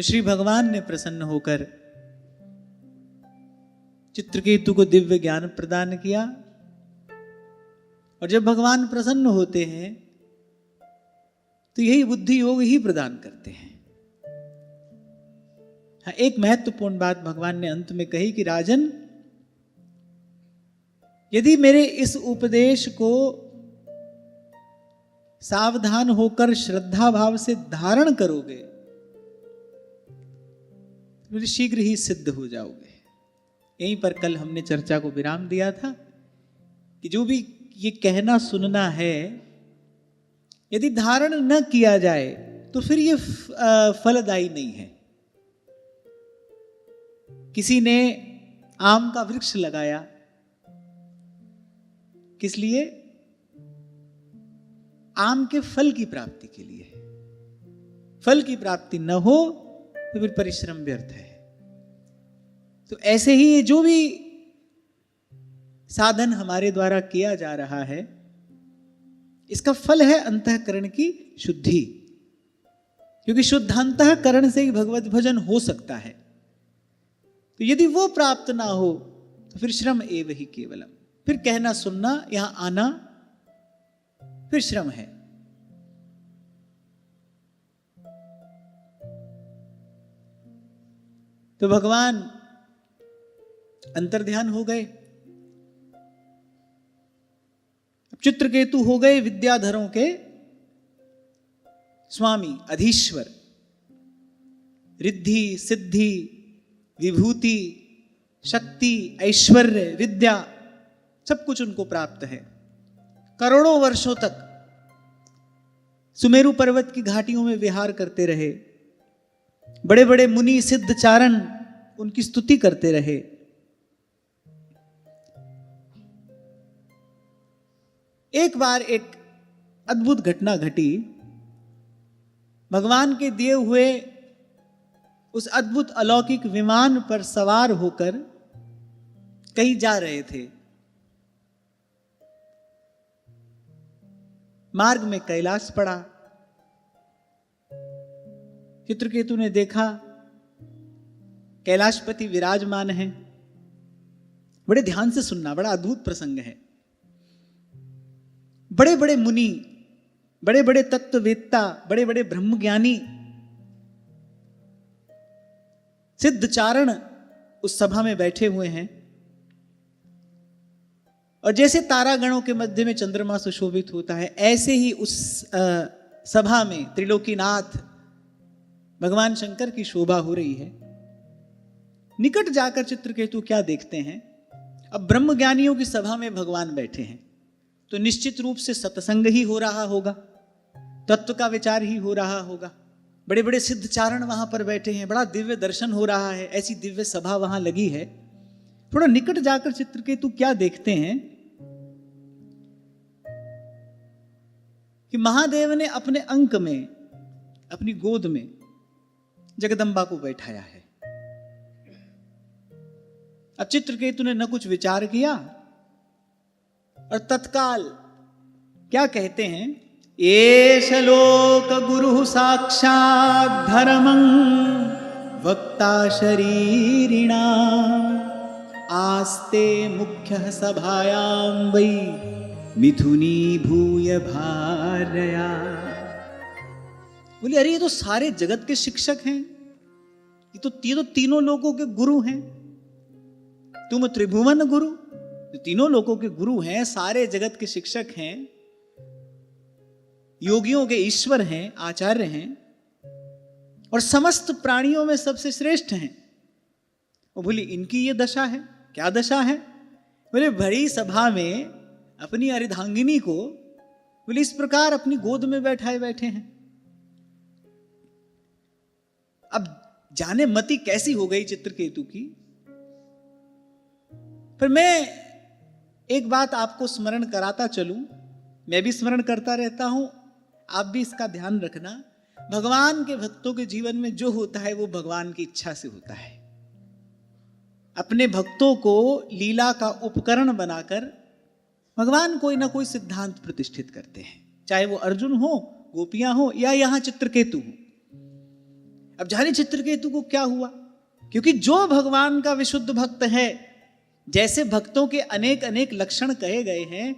तो श्री भगवान ने प्रसन्न होकर चित्रकेतु को दिव्य ज्ञान प्रदान किया। और जब भगवान प्रसन्न होते हैं तो यही बुद्धि योग ही प्रदान करते हैं। हाँ, एक महत्वपूर्ण बात भगवान ने अंत में कही कि राजन, यदि मेरे इस उपदेश को सावधान होकर श्रद्धा भाव से धारण करोगे तो शीघ्र ही सिद्ध हो जाओगे। यहीं पर कल हमने चर्चा को विराम दिया था कि जो भी ये कहना सुनना है, यदि धारण न किया जाए तो फिर ये फलदायी नहीं है। किसी ने आम का वृक्ष लगाया, किस लिए? आम के फल की प्राप्ति के लिए। फल की प्राप्ति न हो तो फिर परिश्रम व्यर्थ है। तो ऐसे ही ये जो भी साधन हमारे द्वारा किया जा रहा है, इसका फल है अंतःकरण की शुद्धि, क्योंकि शुद्ध अंतःकरण से ही भगवत भजन हो सकता है। तो यदि वो प्राप्त ना हो तो फिर श्रम एव ही केवलम, फिर कहना सुनना, यहां आना फिर श्रम है। तो भगवान अंतर्ध्यान हो गए। अब चित्रकेतु हो गए विद्याधरों के स्वामी, अधीश्वर। रिद्धि, सिद्धि, विभूति, शक्ति, ऐश्वर्य, विद्या, सब कुछ उनको प्राप्त है। करोड़ों वर्षों तक सुमेरु पर्वत की घाटियों में विहार करते रहे। बड़े बड़े मुनि सिद्ध चारण उनकी स्तुति करते रहे। एक बार एक अद्भुत घटना घटी। भगवान के दिए हुए उस अद्भुत अलौकिक विमान पर सवार होकर कहीं जा रहे थे। मार्ग में कैलाश पड़ा। चित्रकेतु ने देखा कैलाशपति विराजमान है। बड़े ध्यान से सुनना, बड़ा अद्भुत प्रसंग है। बड़े बड़े मुनि, बड़े बड़े तत्ववेत्ता, बड़े बड़े ब्रह्मज्ञानी, सिद्ध चारण उस सभा में बैठे हुए हैं। और जैसे तारागणों के मध्य में चंद्रमा सुशोभित होता है, ऐसे ही उस सभा में त्रिलोकीनाथ भगवान शंकर की शोभा हो रही है। निकट जाकर चित्रकेतु क्या देखते हैं? अब ब्रह्मज्ञानियों की सभा में भगवान बैठे हैं, तो निश्चित रूप से सत्संग ही हो रहा होगा, तत्व का विचार ही हो रहा होगा। बड़े बड़े सिद्ध चारण वहां पर बैठे हैं, बड़ा दिव्य दर्शन हो रहा है, ऐसी दिव्य सभा वहां लगी है। थोड़ा निकट जाकर चित्रकेतु क्या देखते हैं कि महादेव ने अपने अंक में, अपनी गोद में जगदम्बा को बैठाया है। अब चित्रकेतु ने न कुछ विचार किया और तत्काल क्या कहते हैं? एष लोक गुरु साक्षात् धर्मं वक्ता शरीरिणाम् आस्ते मुख्य सभायां वै मिथुनी भूय भार्या। बोले, अरे ये तो सारे जगत के शिक्षक हैं, ये तो तीनों लोगों के गुरु हैं। तुम त्रिभुवन गुरु, तीनों लोगों के गुरु हैं, सारे जगत के शिक्षक हैं, योगियों के ईश्वर हैं, आचार्य हैं, और समस्त प्राणियों में सबसे श्रेष्ठ हैं। और बोली, इनकी ये दशा है? क्या दशा है? बोले, बड़ी सभा में अपनी अर्धांगिनी को बोले इस प्रकार अपनी गोद में बैठाए बैठे हैं। अब जाने मति कैसी हो गई चित्रकेतु की। पर मैं एक बात आपको स्मरण कराता चलूं, मैं भी स्मरण करता रहता हूं, आप भी इसका ध्यान रखना। भगवान के भक्तों के जीवन में जो होता है वो भगवान की इच्छा से होता है। अपने भक्तों को लीला का उपकरण बनाकर भगवान कोई ना कोई सिद्धांत प्रतिष्ठित करते हैं, चाहे वो अर्जुन हो, गोपियां हो, या यहां चित्रकेतु हो। अब जाने चित्रकेतु को क्या हुआ, क्योंकि जो भगवान का विशुद्ध भक्त है, जैसे भक्तों के अनेक अनेक लक्षण कहे गए हैं,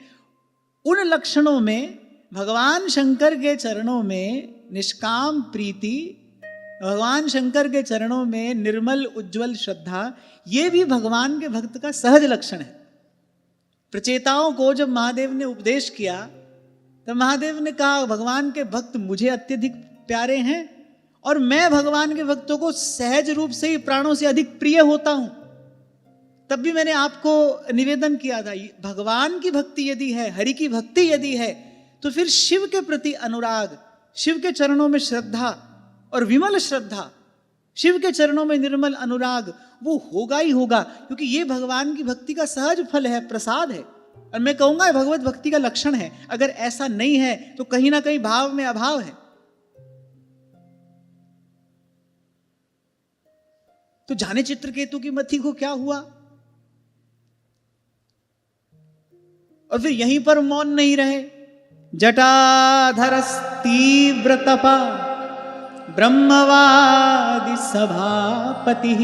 उन लक्षणों में भगवान शंकर के चरणों में निष्काम प्रीति, भगवान शंकर के चरणों में निर्मल उज्जवल श्रद्धा, ये भी भगवान के भक्त का सहज लक्षण है। प्रचेताओं को जब महादेव ने उपदेश किया, तब महादेव ने कहा भगवान के भक्त मुझे अत्यधिक प्यारे हैं और मैं भगवान के भक्तों को सहज रूप से ही प्राणों से अधिक प्रिय होता हूं। तब भी मैंने आपको निवेदन किया था, भगवान की भक्ति यदि है, हरि की भक्ति यदि है, तो फिर शिव के प्रति अनुराग, शिव के चरणों में श्रद्धा और विमल श्रद्धा, शिव के चरणों में निर्मल अनुराग, वो होगा ही होगा, क्योंकि ये भगवान की भक्ति का सहज फल है, प्रसाद है। और मैं कहूंगा भगवत भक्ति का लक्षण है। अगर ऐसा नहीं है तो कहीं ना कहीं भाव में अभाव है। तो जाने चित्रकेतु की मति को क्या हुआ। और फिर यहीं पर मौन नहीं रहे। जटाधरस तीव्र तपा ब्रह्मवादि सभापति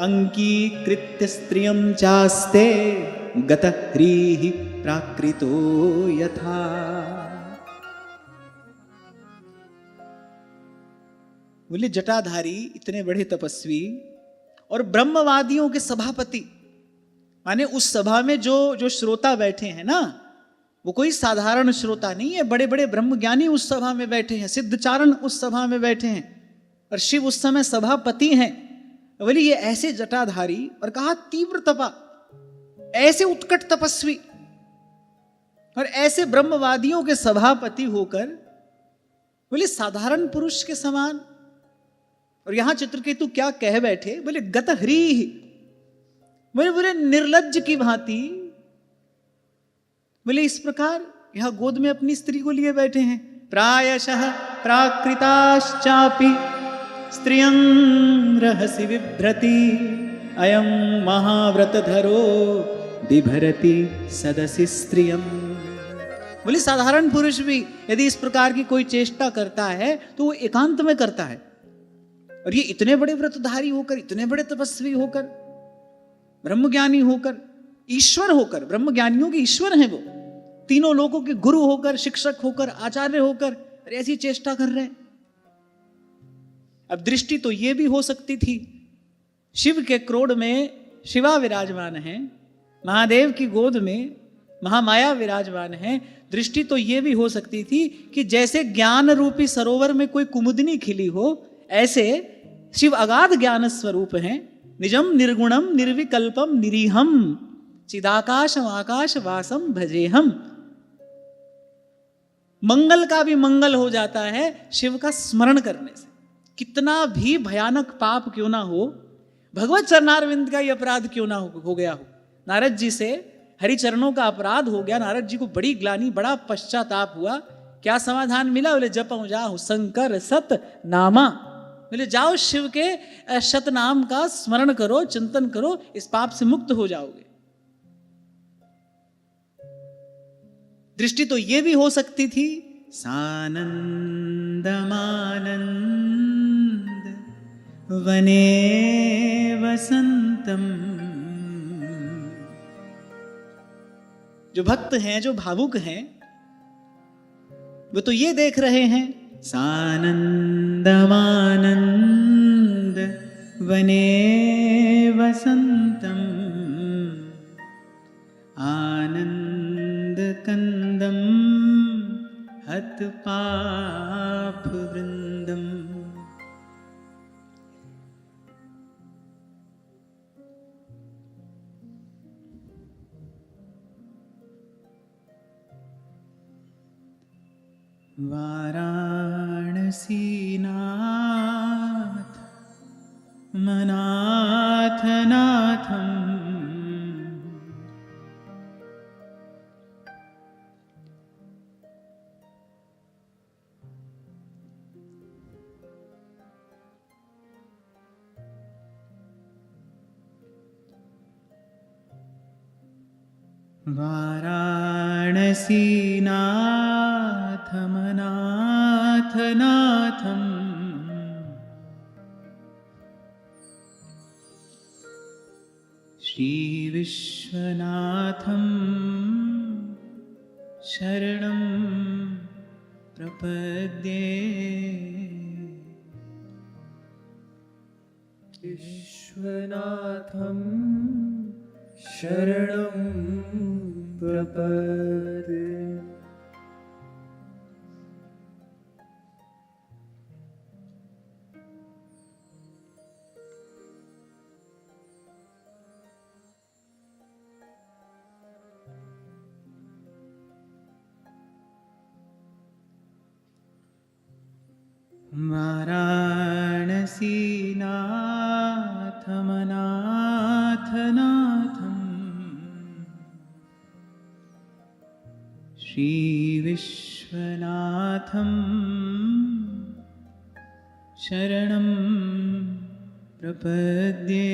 अंकीकृत्य स्त्रियं चास्ते गतह्रीहि प्राकृतो यथा। बोले जटाधारी इतने बड़े तपस्वी और ब्रह्मवादियों के सभापति, माने उस सभा में जो श्रोता बैठे हैं ना, वो कोई साधारण श्रोता नहीं है, बड़े बड़े ब्रह्मज्ञानी उस सभा में बैठे हैं, सिद्धचारण उस सभा में बैठे हैं और शिव उस समय सभापति हैं। बोले ये ऐसे जटाधारी, और कहा तीव्र तपा, ऐसे उत्कट तपस्वी और ऐसे ब्रह्मवादियों के सभापति होकर बोले साधारण पुरुष के समान। और यहां चित्रकेतु क्या कह बैठे, बोले गतह्री, बोले निर्लज्ज की भांति, बोले इस प्रकार यहां गोद में अपनी स्त्री को लिए बैठे हैं। प्रायशः प्राकृताश्चापि स्त्रियं रहसि बिभ्रति अयं महाव्रतधरो बिभरति सदसि स्त्रियं। बोले साधारण पुरुष भी यदि इस प्रकार की कोई चेष्टा करता है तो वो एकांत में करता है, और ये इतने बड़े व्रतधारी होकर, इतने बड़े तपस्वी होकर, ब्रह्मज्ञानी होकर, ईश्वर होकर, ब्रह्मज्ञानियों के ईश्वर हैं वो, तीनों लोगों के गुरु होकर, शिक्षक होकर, आचार्य होकर ऐसी चेष्टा कर रहे हैं। अब दृष्टि तो ये भी हो सकती थी, शिव के क्रोड़ में शिवा विराजमान है, महादेव की गोद में महामाया विराजमान है। दृष्टि तो ये भी हो सकती थी कि जैसे ज्ञान रूपी सरोवर में कोई कुमुदनी खिली हो, ऐसे शिव अगाध ज्ञान स्वरूप हैं। निजम निर्गुणम निर्विकल्पम निरीहम चिदाकाशम आकाश वासम भजेहम। मंगल का भी मंगल हो जाता है शिव का स्मरण करने से। कितना भी भयानक पाप क्यों ना हो, भगवत चरणारविंद का ये अपराध क्यों ना हो गया हो, नारद जी से हरि चरणों का अपराध हो गया, नारद जी को बड़ी ग्लानि, बड़ा पश्चाताप हुआ। क्या समाधान मिला, बोले जपं जाहु शंकर सत नामा। बोले जाओ शिव के शतनाम का स्मरण करो, चिंतन करो, इस पाप से मुक्त हो जाओगे। दृष्टि तो ये भी हो सकती थी, सानंदमानंद वने वसंतम। जो भक्त हैं, जो भावुक हैं, वो तो ये देख रहे हैं, सानंदमानंद वने वसंतम आनंद कंदम हत पाप वृंदम। वाराणसीनाथ मनाथ नाथम वाराणसीनाथ मनाथ नाथम श्री विश्वनाथं शरणं प्रपद्ये। विश्वनाथं शरणं प्रपद्ये। वाराणसीनाथमनाथनाथं श्रीविश्वनाथं शरणं प्रपद्ये।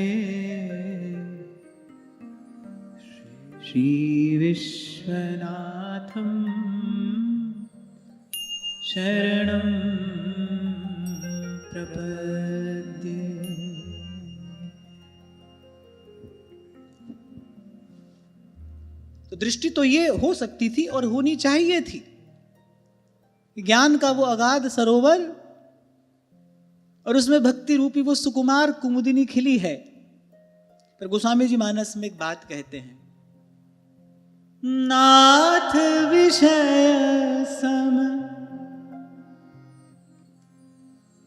श्रीविश्वनाथं शरणं प्रपद्ये। तो दृष्टि तो ये हो सकती थी और होनी चाहिए थी, ज्ञान का वो अगाध सरोवर और उसमें भक्ति रूपी वो सुकुमार कुमुदिनी खिली है। पर गोस्वामी जी मानस में एक बात कहते हैं, नाथ विषय सम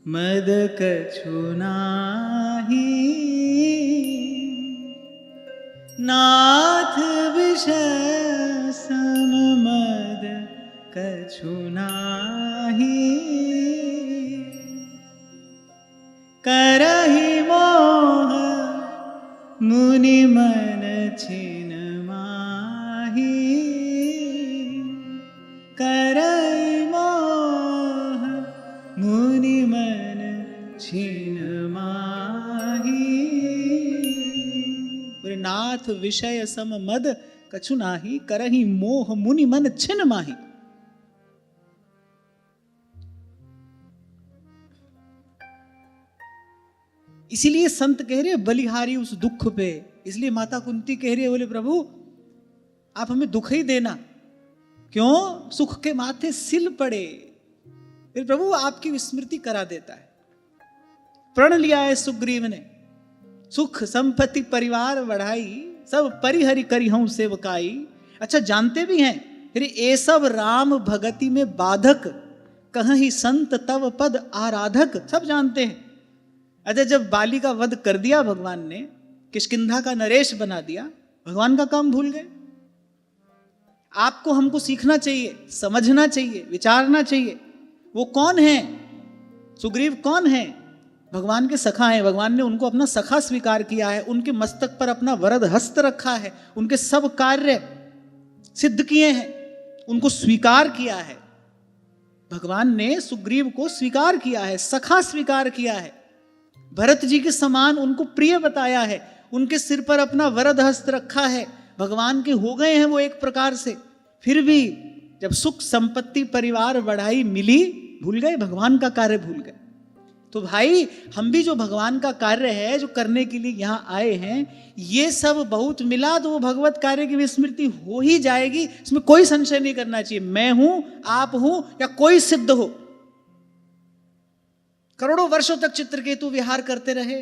मद कछु नाहि, नाथ विषय सम मद कछु नाहि, करहि मोह मुनि मन छिन माहि, करहि मोह मुनि मन छिन माहि। बोले नाथ विषय सम मद कछु नाहि, करहि मोह मुनि मन छिन माहि। इसीलिए संत कह रहे बलिहारी उस दुख पे, इसलिए माता कुंती कह रही है, बोले प्रभु आप हमें दुख ही देना, क्यों? सुख के माथे सिल पड़े। फिर प्रभु आपकी विस्मृति करा देता है। प्रण लिया है सुग्रीव ने, सुख संपत्ति परिवार बढ़ाई, सब परिहरि करी हूं सेवकाई। अच्छा जानते भी हैं फिर ये सब राम भगति में बाधक, कहीं संत तव पद आराधक, सब जानते हैं। अच्छा जब बाली का वध कर दिया भगवान ने, किष्किंधा का नरेश बना दिया, भगवान का काम भूल गए। आपको हमको सीखना चाहिए, समझना चाहिए, विचारना चाहिए। वो कौन है? सुग्रीव कौन है? भगवान के सखा हैं। भगवान ने उनको अपना सखा स्वीकार किया है, उनके मस्तक पर अपना वरद हस्त रखा है, उनके सब कार्य सिद्ध किए हैं, उनको स्वीकार किया है। भगवान ने सुग्रीव को स्वीकार किया है, सखा स्वीकार किया है, भरत जी के समान उनको प्रिय बताया है, उनके सिर पर अपना वरद हस्त रखा है। भगवान के हो गए हैं वो एक प्रकार से। फिर भी जब सुख संपत्ति परिवार बढ़ाई मिली, भूल गए, भगवान का कार्य भूल गए। तो भाई हम भी जो भगवान का कार्य है, जो करने के लिए यहाँ आए हैं, ये सब बहुत मिला तो वो भगवत कार्य की विस्मृति हो ही जाएगी, इसमें कोई संशय नहीं करना चाहिए। मैं हूं, आप हूं या कोई सिद्ध हो, करोड़ों वर्षों तक चित्रकेतु विहार करते रहे,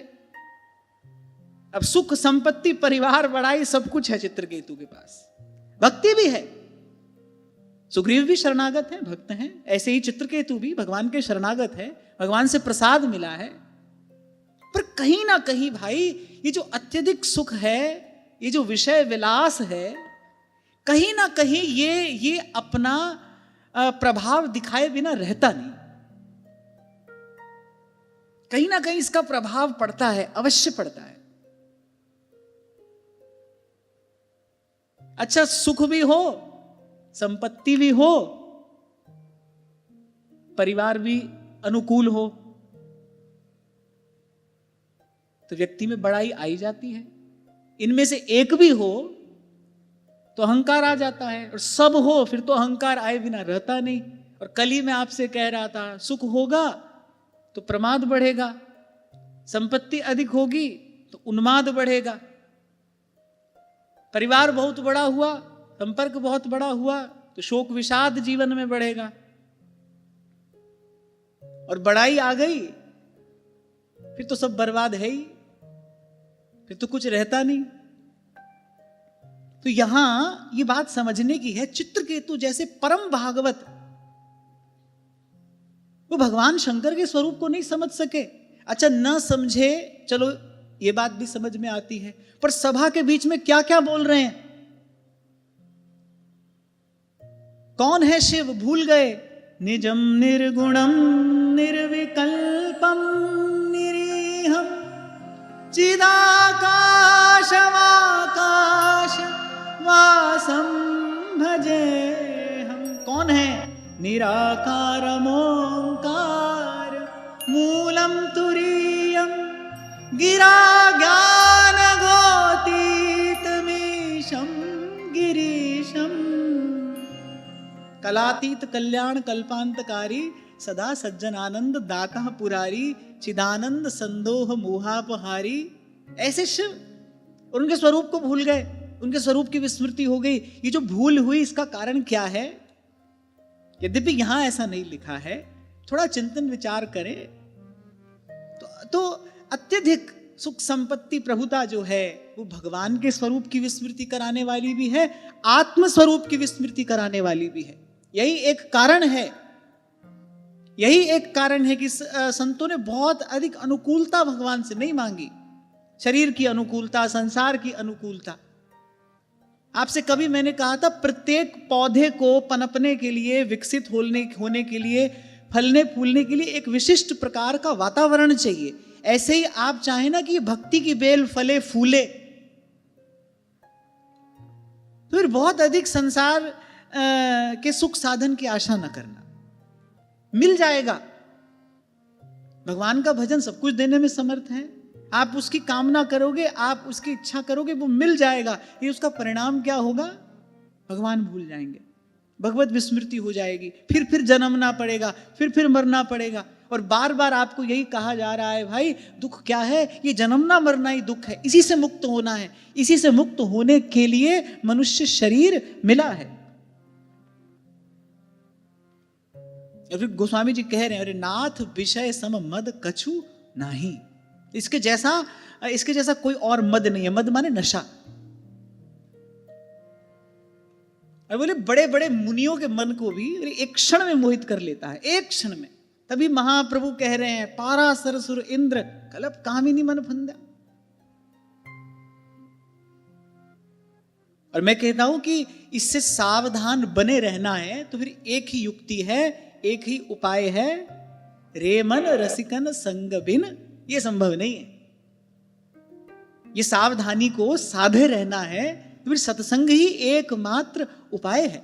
अब सुख संपत्ति परिवार बढ़ाई सब कुछ है चित्रकेतु के पास, भक्ति भी है। सुग्रीव भी शरणागत हैं, भक्त हैं, ऐसे ही चित्रकेतु भी भगवान के शरणागत है, भगवान से प्रसाद मिला है। पर कहीं ना कहीं भाई ये जो अत्यधिक सुख है, ये जो विषय विलास है, कहीं ना कहीं ये अपना प्रभाव दिखाए बिना रहता नहीं। कहीं ना कहीं इसका प्रभाव पड़ता है, अवश्य पड़ता है। अच्छा सुख भी हो, संपत्ति भी हो, परिवार भी अनुकूल हो, तो व्यक्ति में बड़ाई आई जाती है। इनमें से एक भी हो तो अहंकार आ जाता है, और सब हो फिर तो अहंकार आए बिना रहता नहीं। और कल ही मैं आपसे कह रहा था, सुख होगा तो प्रमाद बढ़ेगा, संपत्ति अधिक होगी तो उन्माद बढ़ेगा। परिवार बहुत बड़ा हुआ, संपर्क बहुत बड़ा हुआ, तो शोक विषाद जीवन में बढ़ेगा। और बड़ाई आ गई फिर तो सब बर्बाद है ही, फिर तो कुछ रहता नहीं। तो यहां ये बात समझने की है, चित्रकेतु जैसे परम भागवत वो भगवान शंकर के स्वरूप को नहीं समझ सके। अच्छा, न समझे, चलो ये बात भी समझ में आती है, पर सभा के बीच में क्या क्या बोल रहे हैं। कौन है शिव, भूल गए। निजम निर्गुणम निर्विकल्पम निरीहम चिदाकाशमाकाश वासम भजे हम। कौन है? निराकारम ओंकार मूलम तुरीयम गिरा ज्ञान गोतीतमीशम गिरीशम। कलातीत कल्याण कल्पांतकारी सदा सज्जन आनंद दाता पुरारी चिदानंद संदोह मोहापहारी। ऐसे शिव, और उनके स्वरूप को भूल गए, उनके स्वरूप की विस्मृति हो गई। ये जो भूल हुई इसका कारण क्या है? यद्यपि यहां ऐसा नहीं लिखा है, थोड़ा चिंतन विचार करें तो अत्यधिक सुख संपत्ति प्रभुता जो है वो भगवान के स्वरूप की विस्मृति कराने वाली भी है, आत्म स्वरूप की विस्मृति कराने वाली भी है। यही एक कारण है, यही एक कारण है कि संतों ने बहुत अधिक अनुकूलता भगवान से नहीं मांगी। शरीर की अनुकूलता, संसार की अनुकूलता। आपसे कभी मैंने कहा था, प्रत्येक पौधे को पनपने के लिए, विकसित होने के लिए, फलने फूलने के लिए एक विशिष्ट प्रकार का वातावरण चाहिए। ऐसे ही आप चाहें ना कि भक्ति की बेल फले फूले, तो फिर बहुत अधिक संसार के सुख साधन की आशा न करना। मिल जाएगा, भगवान का भजन सब कुछ देने में समर्थ है। आप उसकी कामना करोगे, आप उसकी इच्छा करोगे, वो मिल जाएगा। ये उसका परिणाम क्या होगा? भगवान भूल जाएंगे, भगवत विस्मृति हो जाएगी, फिर जन्मना पड़ेगा, फिर मरना पड़ेगा। और बार बार आपको यही कहा जा रहा है, भाई दुख क्या है? ये जन्मना मरना ही दुख है, इसी से मुक्त होना है। इसी से मुक्त होने के लिए मनुष्य शरीर मिला है। और फिर गोस्वामी जी कह रहे हैं, अरे नाथ विषय सम मद कछु नहीं। इसके जैसा कोई और मद नहीं है। मद माने नशा। और बोले बड़े बड़े मुनियों के मन को भी एक क्षण में मोहित कर लेता है, एक क्षण में। तभी महाप्रभु कह रहे हैं, पारा सरसुर इंद्र कलप कामिनी मन फंदा। और मैं कहता हूं कि इससे सावधान बने रहना है, तो फिर एक ही युक्ति है, एक ही उपाय है, रे मन रसिकन संग बिन। ये संभव नहीं है। ये सावधानी को साधे रहना है, तो फिर सत्संग ही एकमात्र उपाय है।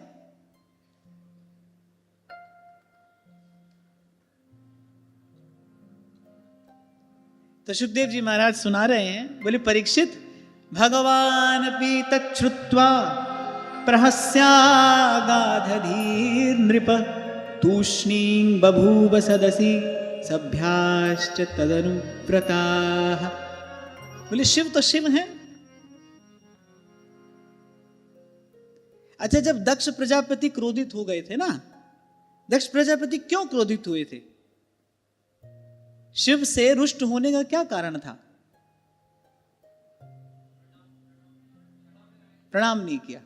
तो सुखदेव जी महाराज सुना रहे हैं, बोले परीक्षित, भगवान पी तच्छ्रुत्वा प्रहस्यागाधधीर नृप तूष्णीं बभूव सदसि सभ्याश्च तदनुव्रताः। बोले शिव तो शिव हैं। अच्छा, जब दक्ष प्रजापति क्रोधित हो गए थे ना, दक्ष प्रजापति क्यों क्रोधित हुए थे? शिव से रुष्ट होने का क्या कारण था? प्रणाम नहीं किया।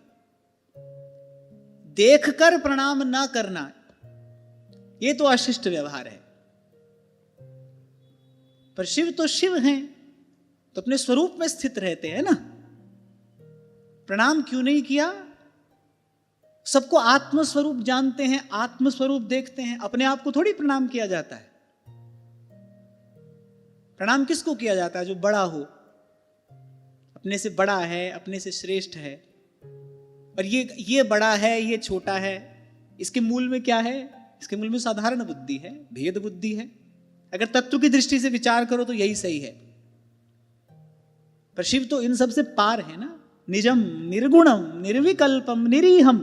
देखकर प्रणाम ना करना, यह तो अशिष्ट व्यवहार है। पर शिव तो शिव हैं, तो अपने स्वरूप में स्थित रहते हैं ना। प्रणाम क्यों नहीं किया? सबको आत्मस्वरूप जानते हैं, आत्मस्वरूप देखते हैं, अपने आप को थोड़ी प्रणाम किया जाता है। प्रणाम किसको किया जाता है? जो बड़ा हो, अपने से बड़ा है, अपने से श्रेष्ठ है। और ये बड़ा है, ये छोटा है, इसके मूल में क्या है? इसके मूल में साधारण बुद्धि है, भेद बुद्धि है। अगर तत्व की दृष्टि से विचार करो तो यही सही है। पर शिव तो इन सब से पार है ना। निजम निर्गुणम निर्विकल्पम निरीहम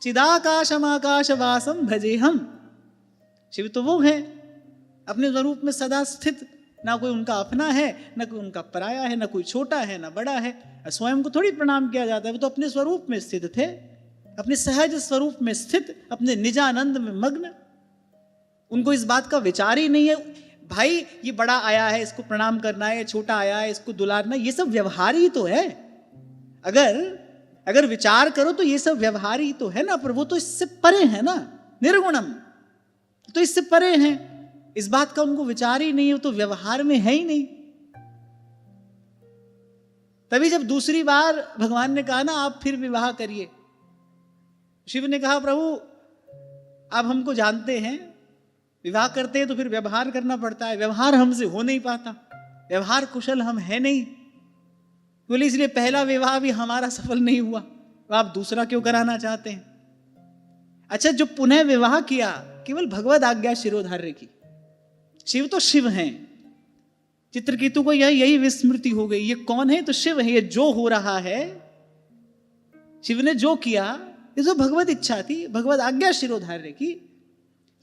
चिदाकाशम आकाशवासम भजेहम। शिव तो वो है अपने स्वरूप में सदा स्थित, ना कोई उनका अपना है, ना कोई उनका पराया है, ना कोई छोटा है, ना बड़ा है। स्वयं को थोड़ी प्रणाम किया जाता है, वो तो अपने स्वरूप में स्थित थे, अपने सहज स्वरूप में स्थित, अपने निजानंद में मग्न। उनको इस बात का विचार ही नहीं है भाई ये बड़ा आया है इसको प्रणाम करना है, छोटा आया है इसको दुलारना, ये सब व्यवहार ही तो है। अगर विचार करो तो ये सब व्यवहार ही तो है ना, पर वो तो इससे परे है ना, निर्गुणम तो इससे परे हैं, इस बात का उनको विचार ही नहीं है, वो तो व्यवहार में है ही नहीं। तभी जब दूसरी बार भगवान ने कहा ना आप फिर विवाह करिए, शिव ने कहा प्रभु आप हमको जानते हैं, विवाह करते हैं तो फिर व्यवहार करना पड़ता है, व्यवहार हमसे हो नहीं पाता, व्यवहार कुशल हम है नहीं, बोले इसलिए पहला विवाह भी हमारा सफल नहीं हुआ, तो आप दूसरा क्यों कराना चाहते हैं। अच्छा जो पुनः विवाह किया केवल भगवद आज्ञा शिरोधार्य की, शिव तो शिव हैं, चित्रकेतु को यही विस्मृति हो गई, ये कौन है तो शिव है, ये जो हो रहा है शिव ने जो किया ये तो भगवत इच्छा थी, भगवत आज्ञा शिरोधार्य की।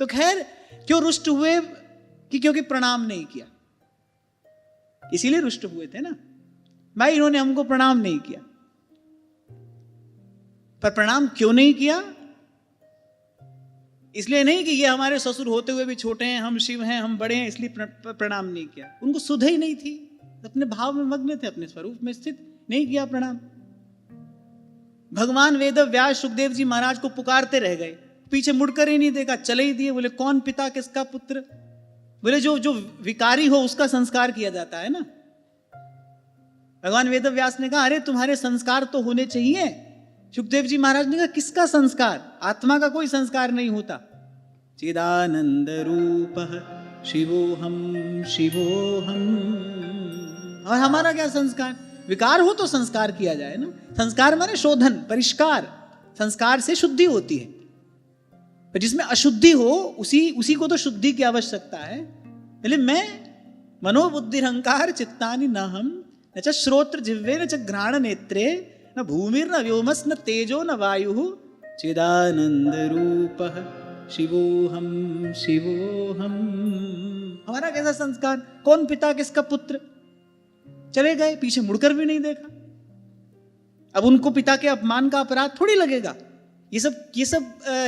तो खैर क्यों रुष्ट हुए कि क्योंकि प्रणाम नहीं किया, इसीलिए रुष्ट हुए थे ना भाई, इन्होंने हमको प्रणाम नहीं किया। पर प्रणाम क्यों नहीं किया, इसलिए नहीं कि ये हमारे ससुर होते हुए भी छोटे हैं, हम शिव हैं, हम बड़े हैं, इसलिए प्रणाम नहीं किया। उनको सुध ही नहीं थी, अपने भाव में मग्न थे, अपने स्वरूप में स्थित, नहीं किया प्रणाम। भगवान वेद व्यास सुखदेव जी महाराज को पुकारते रह गए, पीछे मुड़कर ही नहीं देखा, चले ही दिए। बोले कौन पिता किसका पुत्र, बोले जो विकारी हो उसका संस्कार किया जाता है ना। भगवान वेद व्यास ने कहा अरे तुम्हारे संस्कार तो होने चाहिए। सुखदेव जी महाराज ने कहा किसका संस्कार, आत्मा का कोई संस्कार नहीं होता। चिदानंद रूप शिवोहम शिवोहम, और हमारा क्या संस्कार, विकार हो तो संस्कार किया जाए ना। संस्कार माने शोधन, परिष्कार, संस्कार से शुद्धि होती है, पर जिसमें अशुद्धि हो उसी को तो शुद्धि की आवश्यकता है। पहले मैं मनोबुद्धि अहंकार चित्तानि न हम न च श्रोत्र जिह्वे न च घ्राण नेत्रे न भूमिर्न व्योमस् न तेजो न वायु चिदानंद रूप शिवोहम शिवोहम। हमारा कैसा संस्कार, कौन पिता किसका पुत्र, चले गए, पीछे मुड़कर भी नहीं देखा। अब उनको पिता के अपमान का अपराध थोड़ी लगेगा। ये सब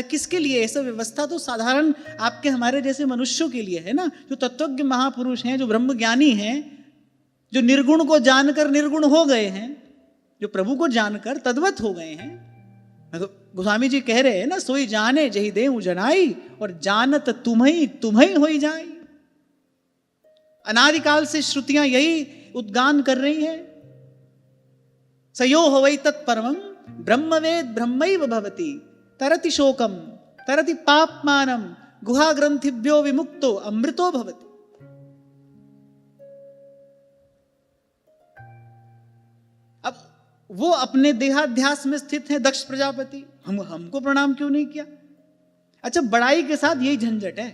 किसके लिए, ये सब व्यवस्था तो साधारण आपके हमारे जैसे मनुष्यों के लिए है ना, जो तत्वज्ञ महापुरुष हैं, जो ब्रह्मज्ञानी हैं, जो निर्गुण को जानकर निर्गुण हो गए हैं, जो प्रभु को जानकर तद्वत हो गए हैं। गोस्वामी जी कह रहे हैं ना, सोई जाने जही देहु जनाई और जानत तुम्हें होई जाए। अनादिकाल से श्रुतियां यही उद्गान कर रही हैं, सयो हवै तत्परमं ब्रह्मवेद ब्रह्मैव भवति तरति शोकम तरति पापमानम गुहा ग्रंथिभ्यो विमुक्तो अमृतो भवति। अब वो अपने देहाध्यास में स्थित है दक्ष प्रजापति, हमको प्रणाम क्यों नहीं किया। अच्छा बड़ाई के साथ यही झंझट है,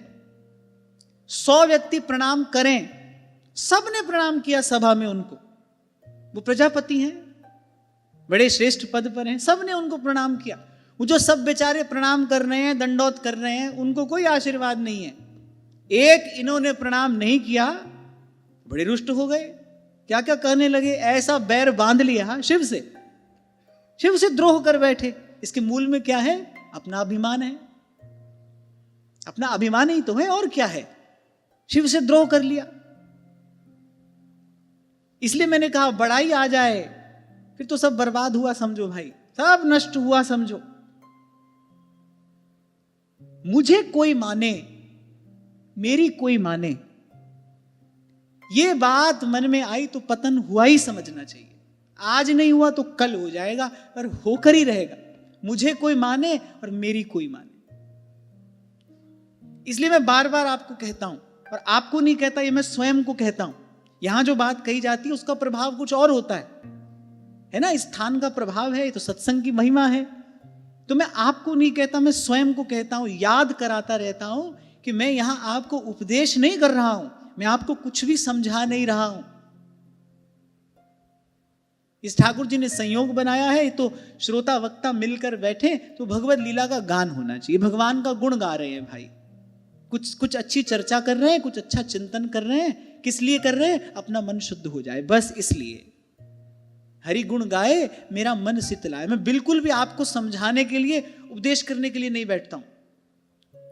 100 व्यक्ति प्रणाम करें, सबने प्रणाम किया सभा में उनको, वो प्रजापति हैं, बड़े श्रेष्ठ पद पर हैं, सबने उनको प्रणाम किया। वो जो सब बेचारे प्रणाम कर रहे हैं, दंडौत कर रहे हैं, उनको कोई आशीर्वाद नहीं है। एक इन्होंने प्रणाम नहीं किया, बड़े रुष्ट हो गए, क्या क्या कहने लगे, ऐसा बैर बांध लिया शिव से द्रोह कर बैठे। इसके मूल में क्या है, अपना अभिमान है, अपना अभिमान ही तो है, और क्या है। शिव से द्रोह कर लिया। इसलिए मैंने कहा बड़ाई आ जाए फिर तो सब बर्बाद हुआ समझो भाई, सब नष्ट हुआ समझो। मुझे कोई माने, मेरी कोई माने, ये बात मन में आई तो पतन हुआ ही समझना चाहिए। आज नहीं हुआ तो कल हो जाएगा, पर होकर ही रहेगा। मुझे कोई माने और मेरी कोई माने, इसलिए मैं बार बार आपको कहता हूं, और आपको नहीं कहता, ये मैं स्वयं को कहता हूं। यहां जो बात कही जाती है उसका प्रभाव कुछ और होता है ना, स्थान का प्रभाव है, तो सत्संग की महिमा है। तो मैं आपको नहीं कहता, मैं स्वयं को कहता हूं, याद कराता रहता हूं कि मैं यहां आपको उपदेश नहीं कर रहा हूं, मैं आपको कुछ भी समझा नहीं रहा हूं। इस ठाकुर जी ने संयोग बनाया है, तो श्रोता वक्ता मिलकर बैठे तो भगवत लीला का गान होना चाहिए, भगवान का गुण गा रहे हैं भाई, कुछ अच्छी चर्चा कर रहे हैं, कुछ अच्छा चिंतन कर रहे हैं। किस लिए कर रहे हैं, अपना मन शुद्ध हो जाए, बस इसलिए। हरि गुण गाए मेरा मन शीतलाए। मैं बिल्कुल भी आपको समझाने के लिए, उपदेश करने के लिए नहीं बैठता हूं।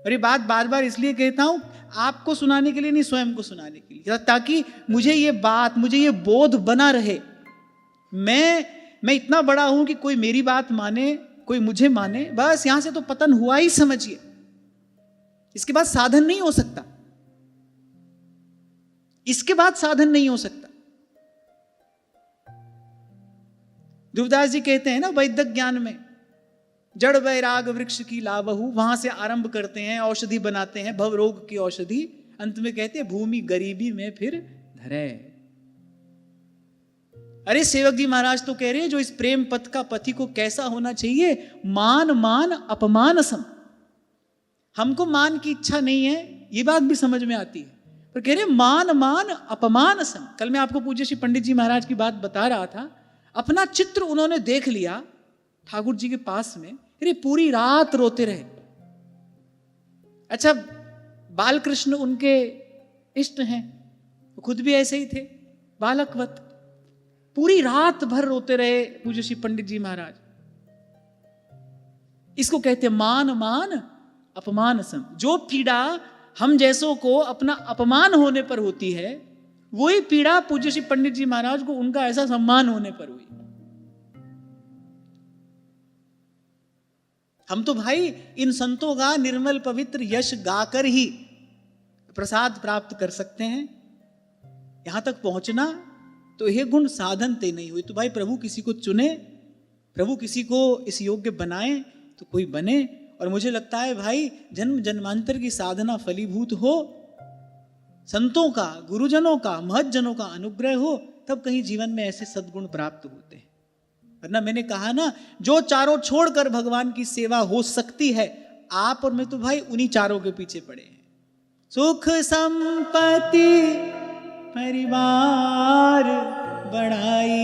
और ये बात बार बार इसलिए कहता हूं, आपको सुनाने के लिए नहीं, स्वयं को सुनाने के लिए, ताकि मुझे ये बात, मुझे ये बोध बना रहे। मैं इतना बड़ा हूं कि कोई मेरी बात माने, कोई मुझे माने, बस यहां से तो पतन हुआ ही समझिए। इसके बाद साधन नहीं हो सकता, इसके बाद साधन नहीं हो सकता। ध्रुवदास जी कहते हैं ना वैदिक ज्ञान में, जड़ वैराग वृक्ष की लावहु, वहां से आरंभ करते हैं, औषधि बनाते हैं, भव रोग की औषधि, अंत में कहते हैं भूमि गरीबी में फिर धरे। अरे सेवक जी महाराज तो कह रहे हैं जो इस प्रेम पथ का पथी को कैसा होना चाहिए, मान मान अपमान सम। हमको मान की इच्छा नहीं है, ये बात भी समझ में आती है, पर कह रहे मान मान अपमान सम। कल मैं आपको पूज्य श्री पंडित जी महाराज की बात बता रहा था, अपना चित्र उन्होंने देख लिया ठाकुर जी के पास में, अरे पूरी रात रोते रहे। अच्छा, बाल कृष्ण उनके इष्ट हैं, खुद भी ऐसे ही थे बालकवत, पूरी रात भर रोते रहे पूज्य श्री पंडित जी महाराज। इसको कहते मान मान अपमान सम। जो पीड़ा हम जैसों को अपना अपमान होने पर होती है, वही पीड़ा पूज्य श्री पंडित जी महाराज को उनका ऐसा सम्मान होने पर हुई। हम तो भाई इन संतों का निर्मल पवित्र यश गाकर ही प्रसाद प्राप्त कर सकते हैं। यहां तक पहुंचना तो यह गुण साधन ते नहीं हुई। तो भाई प्रभु किसी को चुने, प्रभु किसी को इस योग्य बनाए तो कोई बने। और मुझे लगता है भाई जन्म जन्मांतर की साधना फलीभूत हो, संतों का, गुरुजनों का, महज्जनों का अनुग्रह हो, तब कहीं जीवन में ऐसे सद्गुण प्राप्त होते हैं। वरना मैंने कहा ना, जो चारों छोड़कर भगवान की सेवा हो सकती है, आप और मैं तो भाई उन्हीं चारों के पीछे पड़े हैं। सुख संपत्ति परिवार बढ़ाई,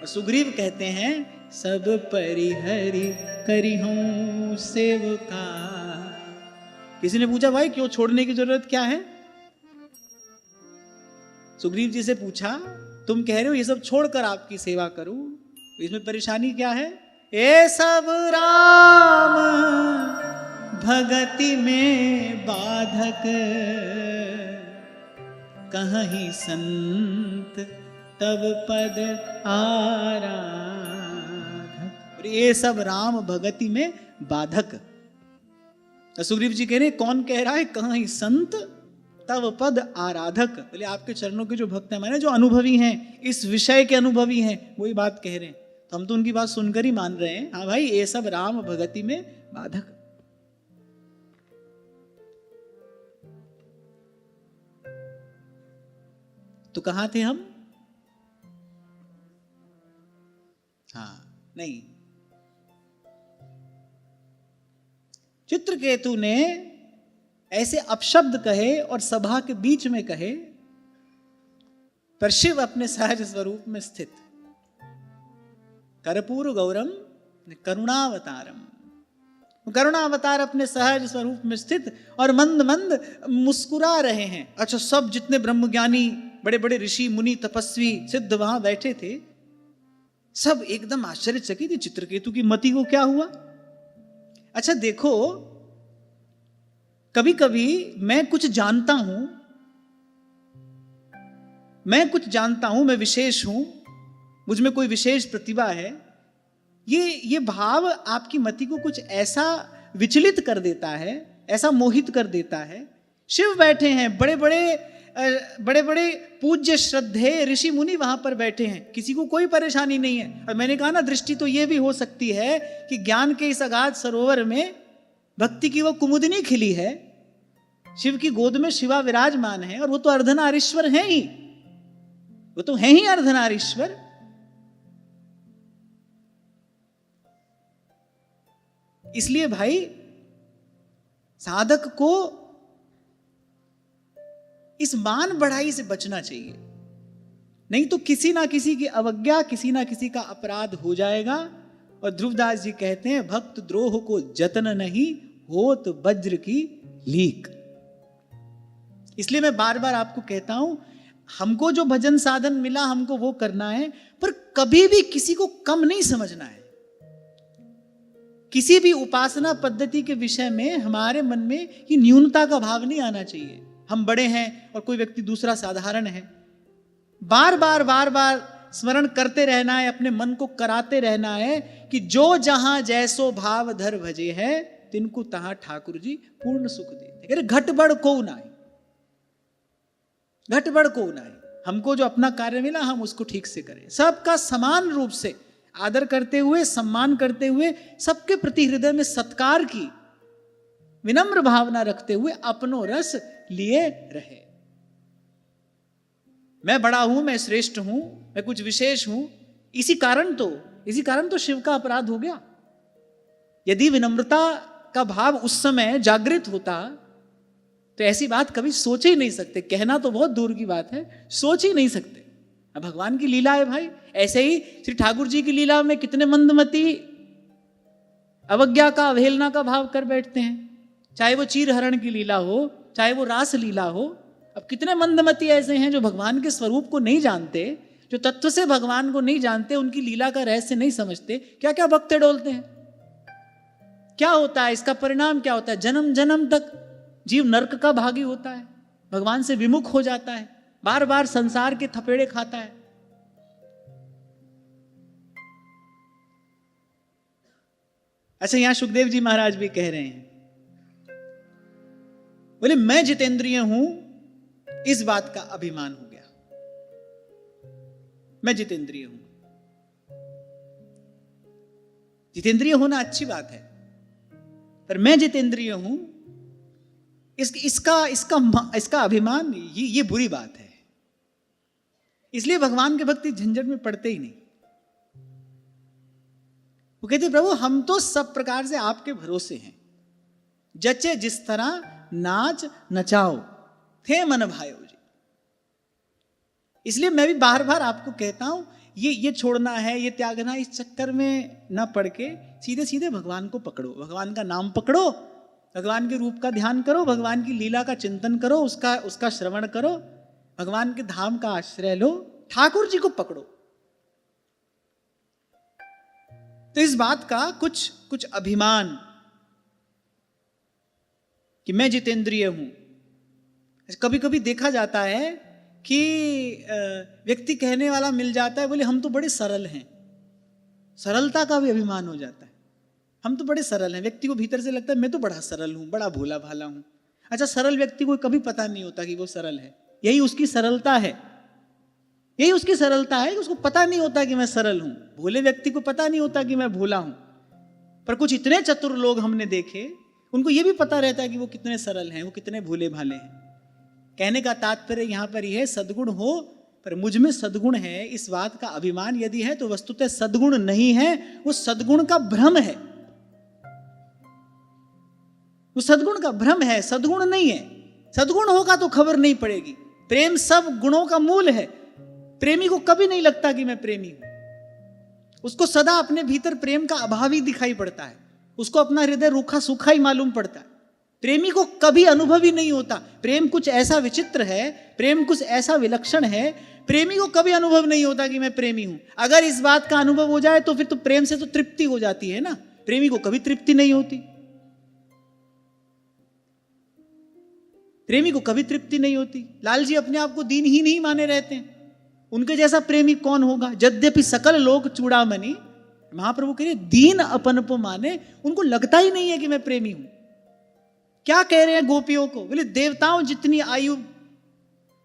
और सुग्रीव कहते हैं सब परिहरि करिहूं सेवका। किसी ने पूछा भाई क्यों छोड़ने की जरूरत क्या है? सुग्रीव जी से पूछा, तुम कह रहे हो ये सब छोड़कर आपकी सेवा करूं, इसमें परेशानी क्या है? ये सब राम भगति में बाधक, कहीं संत तब पद आराधक। ये सब राम भगति में बाधक। तो सुग्रीव जी कह रहे कौन कह रहा है? कहीं संत तब पद आराधक। बोले आपके चरणों के जो भक्त हैं, माने जो अनुभवी हैं, इस विषय के अनुभवी हैं, वही बात कह रहे हैं। तो हम तो उनकी बात सुनकर ही मान रहे हैं, हाँ भाई ये सब राम भगति में बाधक। तो कहां थे हम? हाँ नहीं, चित्रकेतु ने ऐसे अपशब्द कहे और सभा के बीच में कहे, पर शिव अपने सहज स्वरूप में स्थित, कर्पूर गौरम करुणावतारम, करुणावतार अपने सहज स्वरूप में स्थित और मंद मंद मुस्कुरा रहे हैं। अच्छा, सब जितने ब्रह्मज्ञानी बड़े बड़े ऋषि मुनि तपस्वी सिद्ध वहां बैठे थे, सब एकदम आश्चर्यचकित, चित्रकेतु की मति को क्या हुआ? अच्छा देखो, कभी कभी मैं कुछ जानता हूं, मैं विशेष हूं, मुझ में कोई विशेष प्रतिभा है, ये भाव आपकी मति को कुछ ऐसा विचलित कर देता है, ऐसा मोहित कर देता है। शिव बैठे हैं, बड़े बड़े पूज्य श्रद्धेय ऋषि मुनि वहां पर बैठे हैं, किसी को कोई परेशानी नहीं है। और मैंने कहा ना, दृष्टि तो यह भी हो सकती है कि ज्ञान के इस अगाध सरोवर में भक्ति की वो कुमुदिनी खिली है, शिव की गोद में शिवा विराजमान है, और वो तो अर्धनारीश्वर हैं ही, वो तो हैं ही अर्धनारीश्वर। इसलिए भाई साधक को इस मान बढ़ाई से बचना चाहिए, नहीं तो किसी ना किसी की अवज्ञा, किसी ना किसी का अपराध हो जाएगा। और ध्रुवदास जी कहते हैं, भक्त द्रोह को जतन नहीं होत वज्र की लीक। इसलिए मैं बार बार आपको कहता हूं, हमको जो भजन साधन मिला हमको वो करना है, पर कभी भी किसी को कम नहीं समझना है। किसी भी उपासना पद्धति के विषय में हमारे मन में ये न्यूनता का भाव नहीं आना चाहिए। हम बड़े हैं और कोई व्यक्ति दूसरा साधारण है। बार बार स्मरण करते रहना है, अपने मन को कराते रहना है कि जो जहां जैसो भाव धर भजे है, तिनको तहां ठाकुर जी पूर्ण सुख देते। अरे घटबड़ को ना है, घटबड़ को ना है। हमको जो अपना कार्य मिला हम उसको ठीक से करें, सबका समान रूप से आदर करते हुए, सम्मान करते हुए, सबके प्रति हृदय में सत्कार की विनम्र भावना रखते हुए अपनो रस लिए रहे। मैं बड़ा हूं, मैं श्रेष्ठ हूं, मैं कुछ विशेष हूं, इसी कारण तो शिव का अपराध हो गया। यदि विनम्रता का भाव उस समय जागृत होता तो ऐसी बात कभी सोच ही नहीं सकते। कहना तो बहुत दूर की बात है, सोच ही नहीं सकते। अब भगवान की लीला है भाई। ऐसे ही श्री ठाकुर जी की लीला में कितने मंदमती अवज्ञा का, अवहेलना का भाव कर बैठते हैं। चाहे वो चीर हरण की लीला हो, चाहे वो रास लीला हो। अब कितने मंदमती ऐसे हैं जो भगवान के स्वरूप को नहीं जानते, जो तत्व से भगवान को नहीं जानते, उनकी लीला का रहस्य नहीं समझते, क्या क्या बकते डोलते हैं। क्या होता है इसका परिणाम? क्या होता है? जन्म जन्म तक जीव नरक का भागी होता है, भगवान से विमुख हो जाता है, बार बार संसार के थपेड़े खाता है। अच्छा, यहां सुखदेव जी महाराज भी कह रहे हैं, बोले मैं जितेंद्रिय हूं, इस बात का अभिमान हो गया। मैं जितेंद्रिय हूं। जितेंद्रिय होना अच्छी बात है, पर मैं जितेंद्रिय हूं, इसका अभिमान, ये बुरी बात है। इसलिए भगवान के भक्ति झंझट में पड़ते ही नहीं। वो कहते प्रभु हम तो सब प्रकार से आपके भरोसे हैं, जचे जिस तरह नाच नचाओ थे मन भायो जी। इसलिए मैं भी बार बार आपको कहता हूं, ये छोड़ना है, ये त्यागना, इस चक्कर में न पड़ के सीधे सीधे भगवान को पकड़ो, भगवान का नाम पकड़ो, भगवान के रूप का ध्यान करो, भगवान की लीला का चिंतन करो, उसका श्रवण करो, भगवान के धाम का आश्रय लो, ठाकुर जी को पकड़ो। तो इस बात का कुछ अभिमान कि मैं जितेंद्रिय हूं। कभी कभी देखा जाता है कि व्यक्ति कहने वाला मिल जाता है, बोले हम तो बड़े सरल हैं। सरलता का भी अभिमान हो जाता है, हम तो बड़े सरल हैं। व्यक्ति को भीतर से लगता है मैं तो बड़ा सरल हूं, बड़ा भोला भाला हूं। अच्छा, सरल व्यक्ति को कभी पता नहीं होता कि वो सरल है। यही उसकी सरलता है, यही उसकी सरलता है कि उसको पता नहीं होता कि मैं सरल हूं। भोले व्यक्ति को पता नहीं होता कि मैं भोला हूं। पर कुछ इतने चतुर लोग हमने देखे, उनको यह भी पता रहता है कि वो कितने सरल हैं, वो कितने भोले भाले हैं। कहने का तात्पर्य यहां पर यह है, सद्गुण हो पर मुझ में सद्गुण है, इस बात का अभिमान यदि है तो वस्तुतः सद्गुण नहीं है, वो सद्गुण का भ्रम है। वो सद्गुण का भ्रम है, सद्गुण नहीं है। सद्गुण होगा तो खबर नहीं पड़ेगी। प्रेम सब गुणों का मूल है। प्रेमी को कभी नहीं लगता कि मैं प्रेमी हूं, उसको सदा अपने भीतर प्रेम का अभाव ही दिखाई पड़ता है, उसको अपना हृदय रूखा सूखा ही मालूम पड़ता है। प्रेमी को कभी अनुभव ही नहीं होता। प्रेम कुछ ऐसा विचित्र है, प्रेम कुछ ऐसा विलक्षण है, प्रेमी को कभी अनुभव नहीं होता कि मैं प्रेमी हूं। अगर इस बात का अनुभव हो जाए तो फिर तो प्रेम से तो तृप्ति हो जाती है ना, प्रेमी को कभी तृप्ति नहीं होती। प्रेमी को कभी तृप्ति नहीं होती। लाल जी अपने आप को दीनहीन ही माने रहते हैं, उनके जैसा प्रेमी कौन होगा। यद्यपि सकल लोग चूड़ामणि, महाप्रभु कह रहे दीन अपनपो माने, उनको लगता ही नहीं है कि मैं प्रेमी हूं। क्या कह रहे हैं गोपियों को? बोले देवताओं जितनी आयु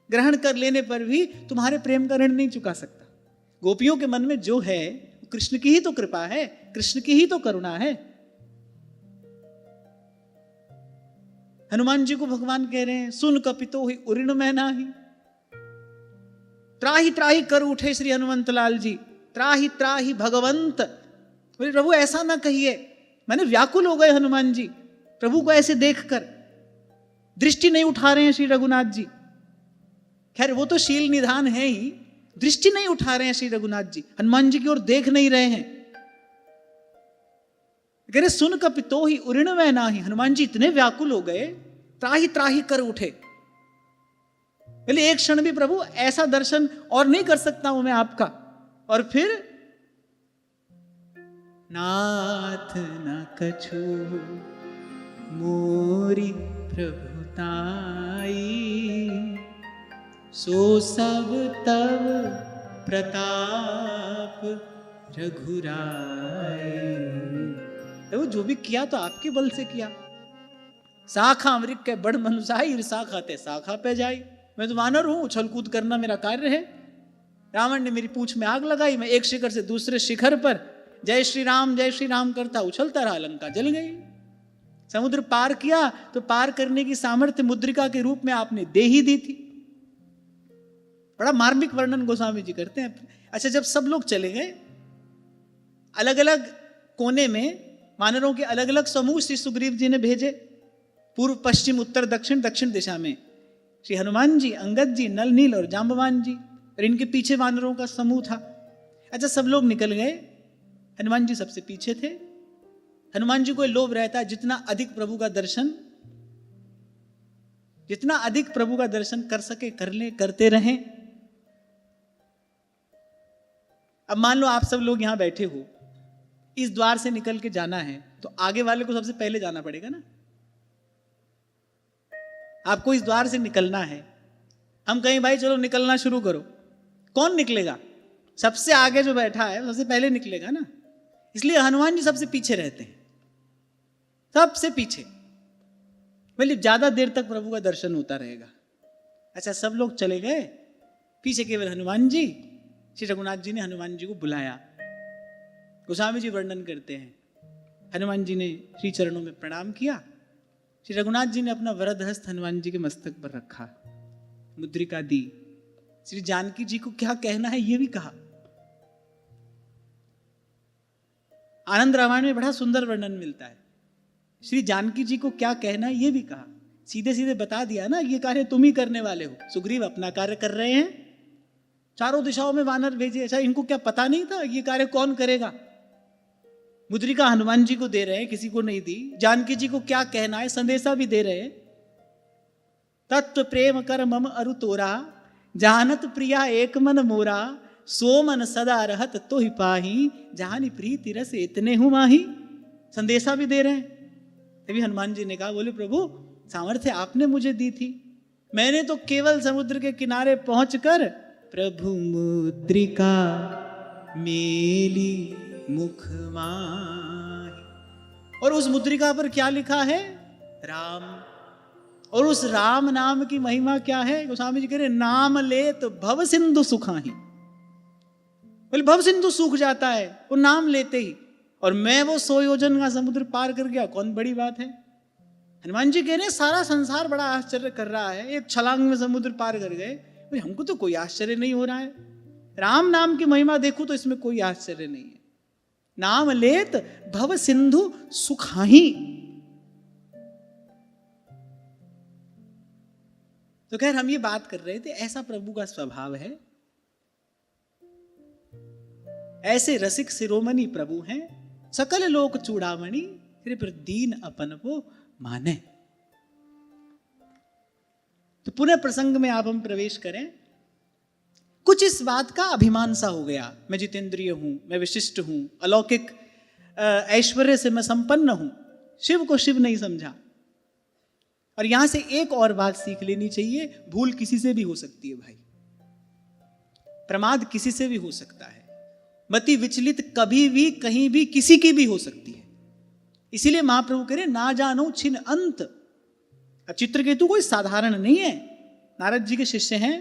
ग्रहण कर लेने पर भी तुम्हारे प्रेम का ऋण नहीं चुका सकता। गोपियों के मन में जो है कृष्ण की ही तो कृपा है, कृष्ण की ही तो करुणा है। हनुमान जी को भगवान कह रहे हैं सुन कपितो ही उऋण में नाही, त्राही त्राही कर उठे श्री हनुमंत लाल जी, त्राही त्राही भगवंत। बोले प्रभु ऐसा ना कहिए, मैंने व्याकुल हो गए हनुमान जी प्रभु को ऐसे देखकर। दृष्टि नहीं उठा रहे हैं श्री रघुनाथ जी। खैर वो तो शील निधान है ही, दृष्टि नहीं उठा रहे हैं श्री रघुनाथ जी, हनुमान जी की ओर देख नहीं रहे हैं। कह रहे सुन कपितो ही उऋण में नाही, हनुमान जी इतने व्याकुल हो गए, त्राही त्राही कर उठे। बोले एक क्षण भी प्रभु ऐसा दर्शन और नहीं कर सकता हूं मैं आपका। और फिर नाथ न कछु मोरी प्रभुताई, सो सब तब प्रताप रघुराई। तो जो भी किया तो आपके बल से किया। शाखा अमृत के बड़ मनुसाई, शाखा ते शाखा पे जाई। मैं तो वानर हूं, उछल कूद करना मेरा कार्य है। रावण ने मेरी पूंछ में आग लगाई, मैं एक शिखर से दूसरे शिखर पर जय श्री राम करता उछलता रहा, लंका जल गई। समुद्र पार किया तो पार करने की सामर्थ्य मुद्रिका के रूप में आपने दे ही दी थी। बड़ा मार्मिक वर्णन गोस्वामी जी करते हैं। अच्छा, जब सब लोग चले गए, अलग अलग कोने में वानरों के अलग अलग समूह श्री सुग्रीव जी ने भेजे, पूर्व पश्चिम उत्तर दक्षिण, दक्षिण दिशा में श्री हनुमान जी, अंगद जी, नल नील और जांबवान जी, और इनके पीछे वानरों का समूह था। अच्छा, सब लोग निकल गए, हनुमान जी सबसे पीछे थे। हनुमान जी को लोभ रहता है जितना अधिक प्रभु का दर्शन कर सके कर ले, करते रहें। अब मान लो आप सब लोग यहां बैठे हो, इस द्वार से निकल के जाना है तो आगे वाले को सबसे पहले जाना पड़ेगा ना। आपको इस द्वार से निकलना है, हम कहीं भाई चलो निकलना शुरू करो, कौन निकलेगा? सबसे आगे जो बैठा है सबसे पहले निकलेगा ना। इसलिए हनुमान जी सबसे पीछे रहते हैं, सबसे पीछे, मतलब ज्यादा देर तक प्रभु का दर्शन होता रहेगा। अच्छा, सब लोग चले गए, पीछे केवल हनुमान जी। श्री रघुनाथ जी ने हनुमान जी को बुलाया। गोस्वामी जी वर्णन करते हैं, हनुमान जी ने श्री चरणों में प्रणाम किया। श्री रघुनाथ जी ने अपना वरद हस्त हनुमान जी के मस्तक पर रखा, मुद्रिका दी। श्री जानकी जी को क्या कहना है ये भी कहा। आनंद रामायण में बड़ा सुंदर वर्णन मिलता है, श्री जानकी जी को क्या कहना है ये भी कहा। सीधे सीधे बता दिया ना, ये कार्य तुम ही करने वाले हो। सुग्रीव अपना कार्य कर रहे हैं, चारों दिशाओं में वानर भेजे। अच्छा, इनको क्या पता नहीं था ये कार्य कौन करेगा? मुद्रिका हनुमान जी को दे रहे हैं, किसी को नहीं दी। जानकी जी को क्या कहना है संदेशा भी दे रहे हैं। तत्व प्रेम कर मम अरु तोरा, जानत प्रिया एक मन मोरा, सो मन सदा रहत तो ही पाही, जहानी प्रीति रस इतने हूं माही। संदेशा भी दे रहे हैं। तभी हनुमान जी ने कहा, बोले प्रभु सामर्थ्य आपने मुझे दी थी, मैंने तो केवल समुद्र के किनारे पहुंचकर प्रभु मुद्रिका मेली मुख माही, और उस मुद्रिका पर क्या लिखा है? राम। और उस राम नाम की महिमा क्या है? गोस्वामी जी कह रहे, नाम ले तो भव सिंधु सुखाही। बोले भव सिंधु सूख जाता है वो नाम लेते ही, और मैं वो 100 योजन का समुद्र पार कर गया, कौन बड़ी बात है? हनुमान जी कह रहे सारा संसार बड़ा आश्चर्य कर रहा है, एक छलांग में समुद्र पार कर गए, हमको तो कोई आश्चर्य नहीं हो रहा है। राम नाम की महिमा देखो तो इसमें कोई आश्चर्य नहीं है। नाम लेत भव सिंधु सुखाही। तो खैर हम ये बात कर रहे थे, ऐसा प्रभु का स्वभाव है, ऐसे रसिक शिरोमणि प्रभु हैं, सकल लोक चूड़ामणि, फिर दीन अपन को माने। तो पुनः प्रसंग में आप हम प्रवेश करें। कुछ इस बात का अभिमान सा हो गया, मैं जितेंद्रिय हूं, मैं विशिष्ट हूं, अलौकिक ऐश्वर्य से मैं संपन्न हूं। शिव को शिव नहीं समझा। और यहां से एक और बात सीख लेनी चाहिए, भूल किसी से भी हो सकती है भाई, प्रमाद किसी से भी हो सकता है, मति विचलित कभी भी कहीं भी किसी की भी हो सकती है। इसीलिए महाप्रभु कह रहे ना जानो छिन अंत। अब चित्रकेतु कोई साधारण नहीं है, नारद जी के शिष्य हैं,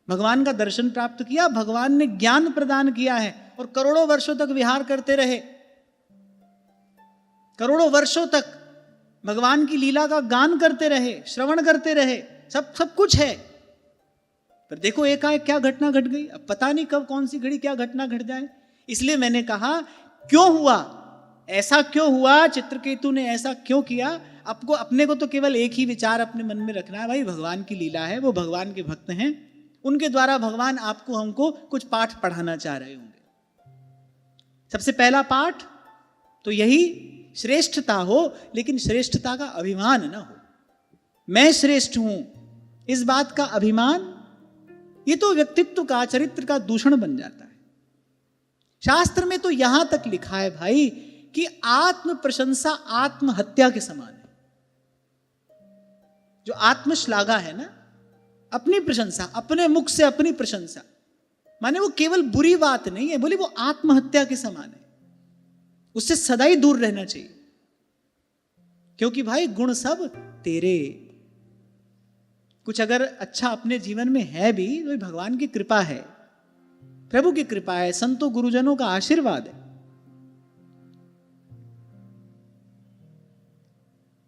भगवान का दर्शन प्राप्त किया, भगवान ने ज्ञान प्रदान किया है, और करोड़ों वर्षों तक विहार करते रहे, करोड़ों वर्षों तक भगवान की लीला का गान करते रहे, श्रवण करते रहे, सब कुछ है। पर देखो एकाएक क्या घटना घट गई, अब पता नहीं कब कौन सी घड़ी क्या घटना घट जाए। इसलिए मैंने कहा क्यों हुआ, ऐसा क्यों हुआ, चित्रकेतु ने ऐसा क्यों किया। आपको अपने को तो केवल एक ही विचार अपने मन में रखना है, भाई भगवान की लीला है, वो भगवान के भक्त हैं, उनके द्वारा भगवान आपको हमको कुछ पाठ पढ़ाना चाह रहे होंगे। सबसे पहला पाठ तो यही, श्रेष्ठता हो, लेकिन श्रेष्ठता का अभिमान न हो। मैं श्रेष्ठ हूं इस बात का अभिमान ये तो व्यक्तित्व का, चरित्र का दूषण बन जाता है। शास्त्र में तो यहां तक लिखा है भाई कि आत्म प्रशंसा आत्महत्या के समान है। जो आत्मश्लाघा है ना, अपनी प्रशंसा, अपने मुख से अपनी प्रशंसा, माने वो केवल बुरी बात नहीं है, बोले वो आत्महत्या के समान है। उससे सदा ही दूर रहना चाहिए, क्योंकि भाई गुण सब तेरे। कुछ अगर अच्छा अपने जीवन में है भी तो भगवान की कृपा है, प्रभु की कृपा है, संतों गुरुजनों का आशीर्वाद है।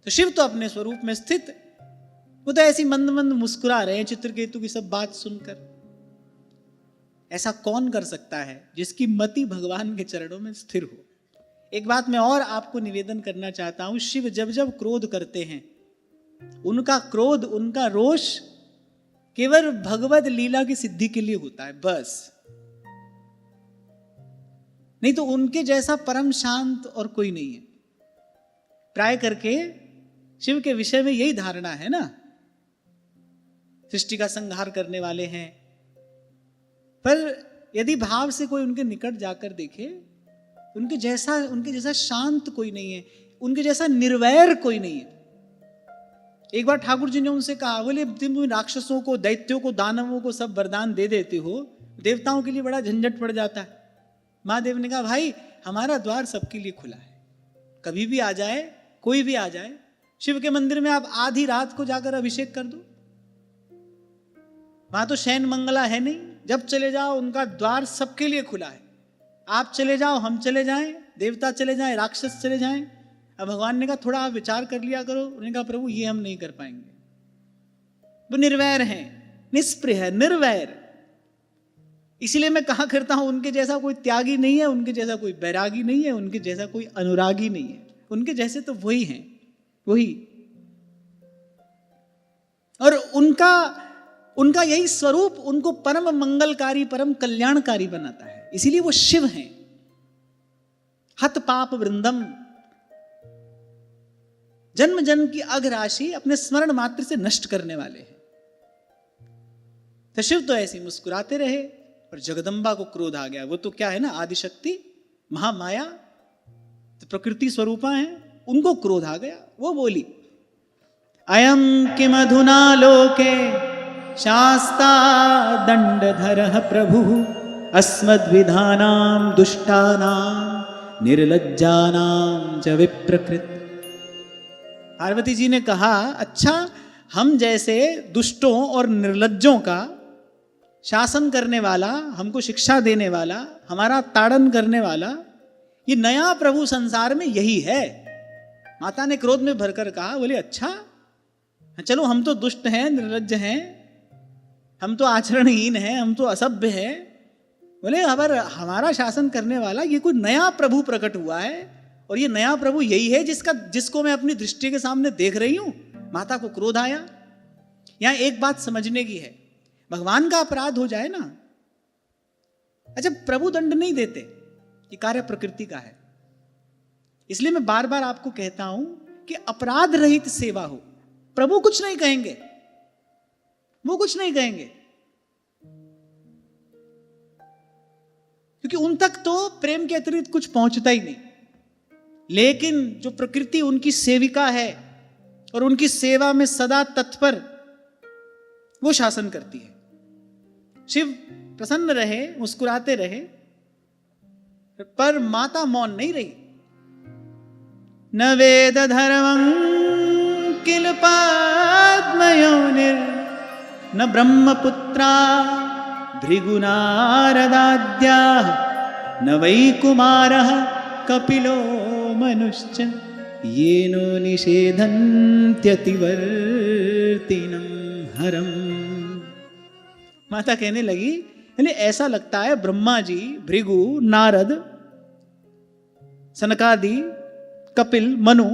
तो शिव तो अपने स्वरूप में स्थित, वो तो ऐसी मंद मंद मुस्कुरा रहे हैं चित्रकेतु की सब बात सुनकर। ऐसा कौन कर सकता है जिसकी मति भगवान के चरणों में स्थिर हो। एक बात मैं और आपको निवेदन करना चाहता हूं, शिव जब जब क्रोध करते हैं, उनका क्रोध, उनका रोष केवल भगवत लीला की सिद्धि के लिए होता है, बस। नहीं तो उनके जैसा परम शांत और कोई नहीं है। प्राय करके शिव के विषय में यही धारणा है ना, सृष्टि का संहार करने वाले हैं। पर यदि भाव से कोई उनके निकट जाकर देखे, उनके जैसा शांत कोई नहीं है, उनके जैसा निर्वैर कोई नहीं है। एक बार ठाकुर जी ने उनसे कहा, बोले तुम राक्षसों को, दैत्यों को, दानवों को सब वरदान दे देते हो, देवताओं के लिए बड़ा झंझट पड़ जाता है। महादेव ने कहा, भाई हमारा द्वार सबके लिए खुला है, कभी भी आ जाए, कोई भी आ जाए। शिव के मंदिर में आप आधी रात को जाकर अभिषेक कर दो, वहां तो शयन मंगला है नहीं, जब चले जाओ उनका द्वार सबके लिए खुला है। आप चले जाओ, हम चले जाएं, देवता चले जाएं, राक्षस चले जाएं। अब भगवान ने कहा थोड़ा आप विचार कर लिया करो। उन्होंने कहा प्रभु ये हम नहीं कर पाएंगे। वो निर्वैर हैं, निष्प्रिय है, निर्वैर। इसीलिए मैं कहा करता हूं उनके जैसा कोई त्यागी नहीं है, उनके जैसा कोई बैरागी नहीं है, उनके जैसा कोई अनुरागी नहीं है। उनके जैसे तो वही हैं, वही। और उनका यही स्वरूप उनको परम मंगलकारी, परम कल्याणकारी बनाता है। इसीलिए वो शिव हैं। हत पाप वृंदम, जन्म जन्म की अघराशि अपने स्मरण मात्र से नष्ट करने वाले हैं। तो शिव तो ऐसे मुस्कुराते रहे, और जगदम्बा को क्रोध आ गया। वो तो क्या है ना, आदिशक्ति, महामाया, तो प्रकृति स्वरूपा है, उनको क्रोध आ गया। वो बोली, अयम किम अधुना लोके शास्ता दंडधरः प्रभु अस्मद्विधानां दुष्टानां निर्लज्जानां च विप्रकृत। पार्वती जी ने कहा, अच्छा हम जैसे दुष्टों और निर्लज्जों का शासन करने वाला, हमको शिक्षा देने वाला, हमारा ताड़न करने वाला, ये नया प्रभु संसार में यही है। माता ने क्रोध में भरकर कहा, बोले अच्छा चलो हम तो दुष्ट हैं, निर्लज्ज हैं, हम तो आचरणहीन हैं, हम तो असभ्य हैं। बोले अगर हमारा शासन करने वाला ये कोई नया प्रभु प्रकट हुआ है, और ये नया प्रभु यही है जिसको मैं अपनी दृष्टि के सामने देख रही हूं। माता को क्रोध आया। यहां एक बात समझने की है, भगवान का अपराध हो जाए ना, अच्छा प्रभु दंड नहीं देते, ये कार्य प्रकृति का है। इसलिए मैं बार बार आपको कहता हूं कि अपराध रहित सेवा हो। प्रभु कुछ नहीं कहेंगे, वो कुछ नहीं कहेंगे, क्योंकि उन तक तो प्रेम के अतिरिक्त कुछ पहुंचता ही नहीं। लेकिन जो प्रकृति उनकी सेविका है और उनकी सेवा में सदा तत्पर, वो शासन करती है। शिव प्रसन्न रहे, मुस्कुराते रहे, पर माता मौन नहीं रही। न वेद धर्मं किल पद्मयोनिर न ब्रह्मपुत्रा भृगुनारदाद्या न वै कुमारः कपिलो मनुश्च येनो निषेधन्त्यतिवर्तिनं हरम। माता कहने लगी, ऐसा लगता है ब्रह्मा जी, भृगु, नारद, सनकादि, कपिल, मनु,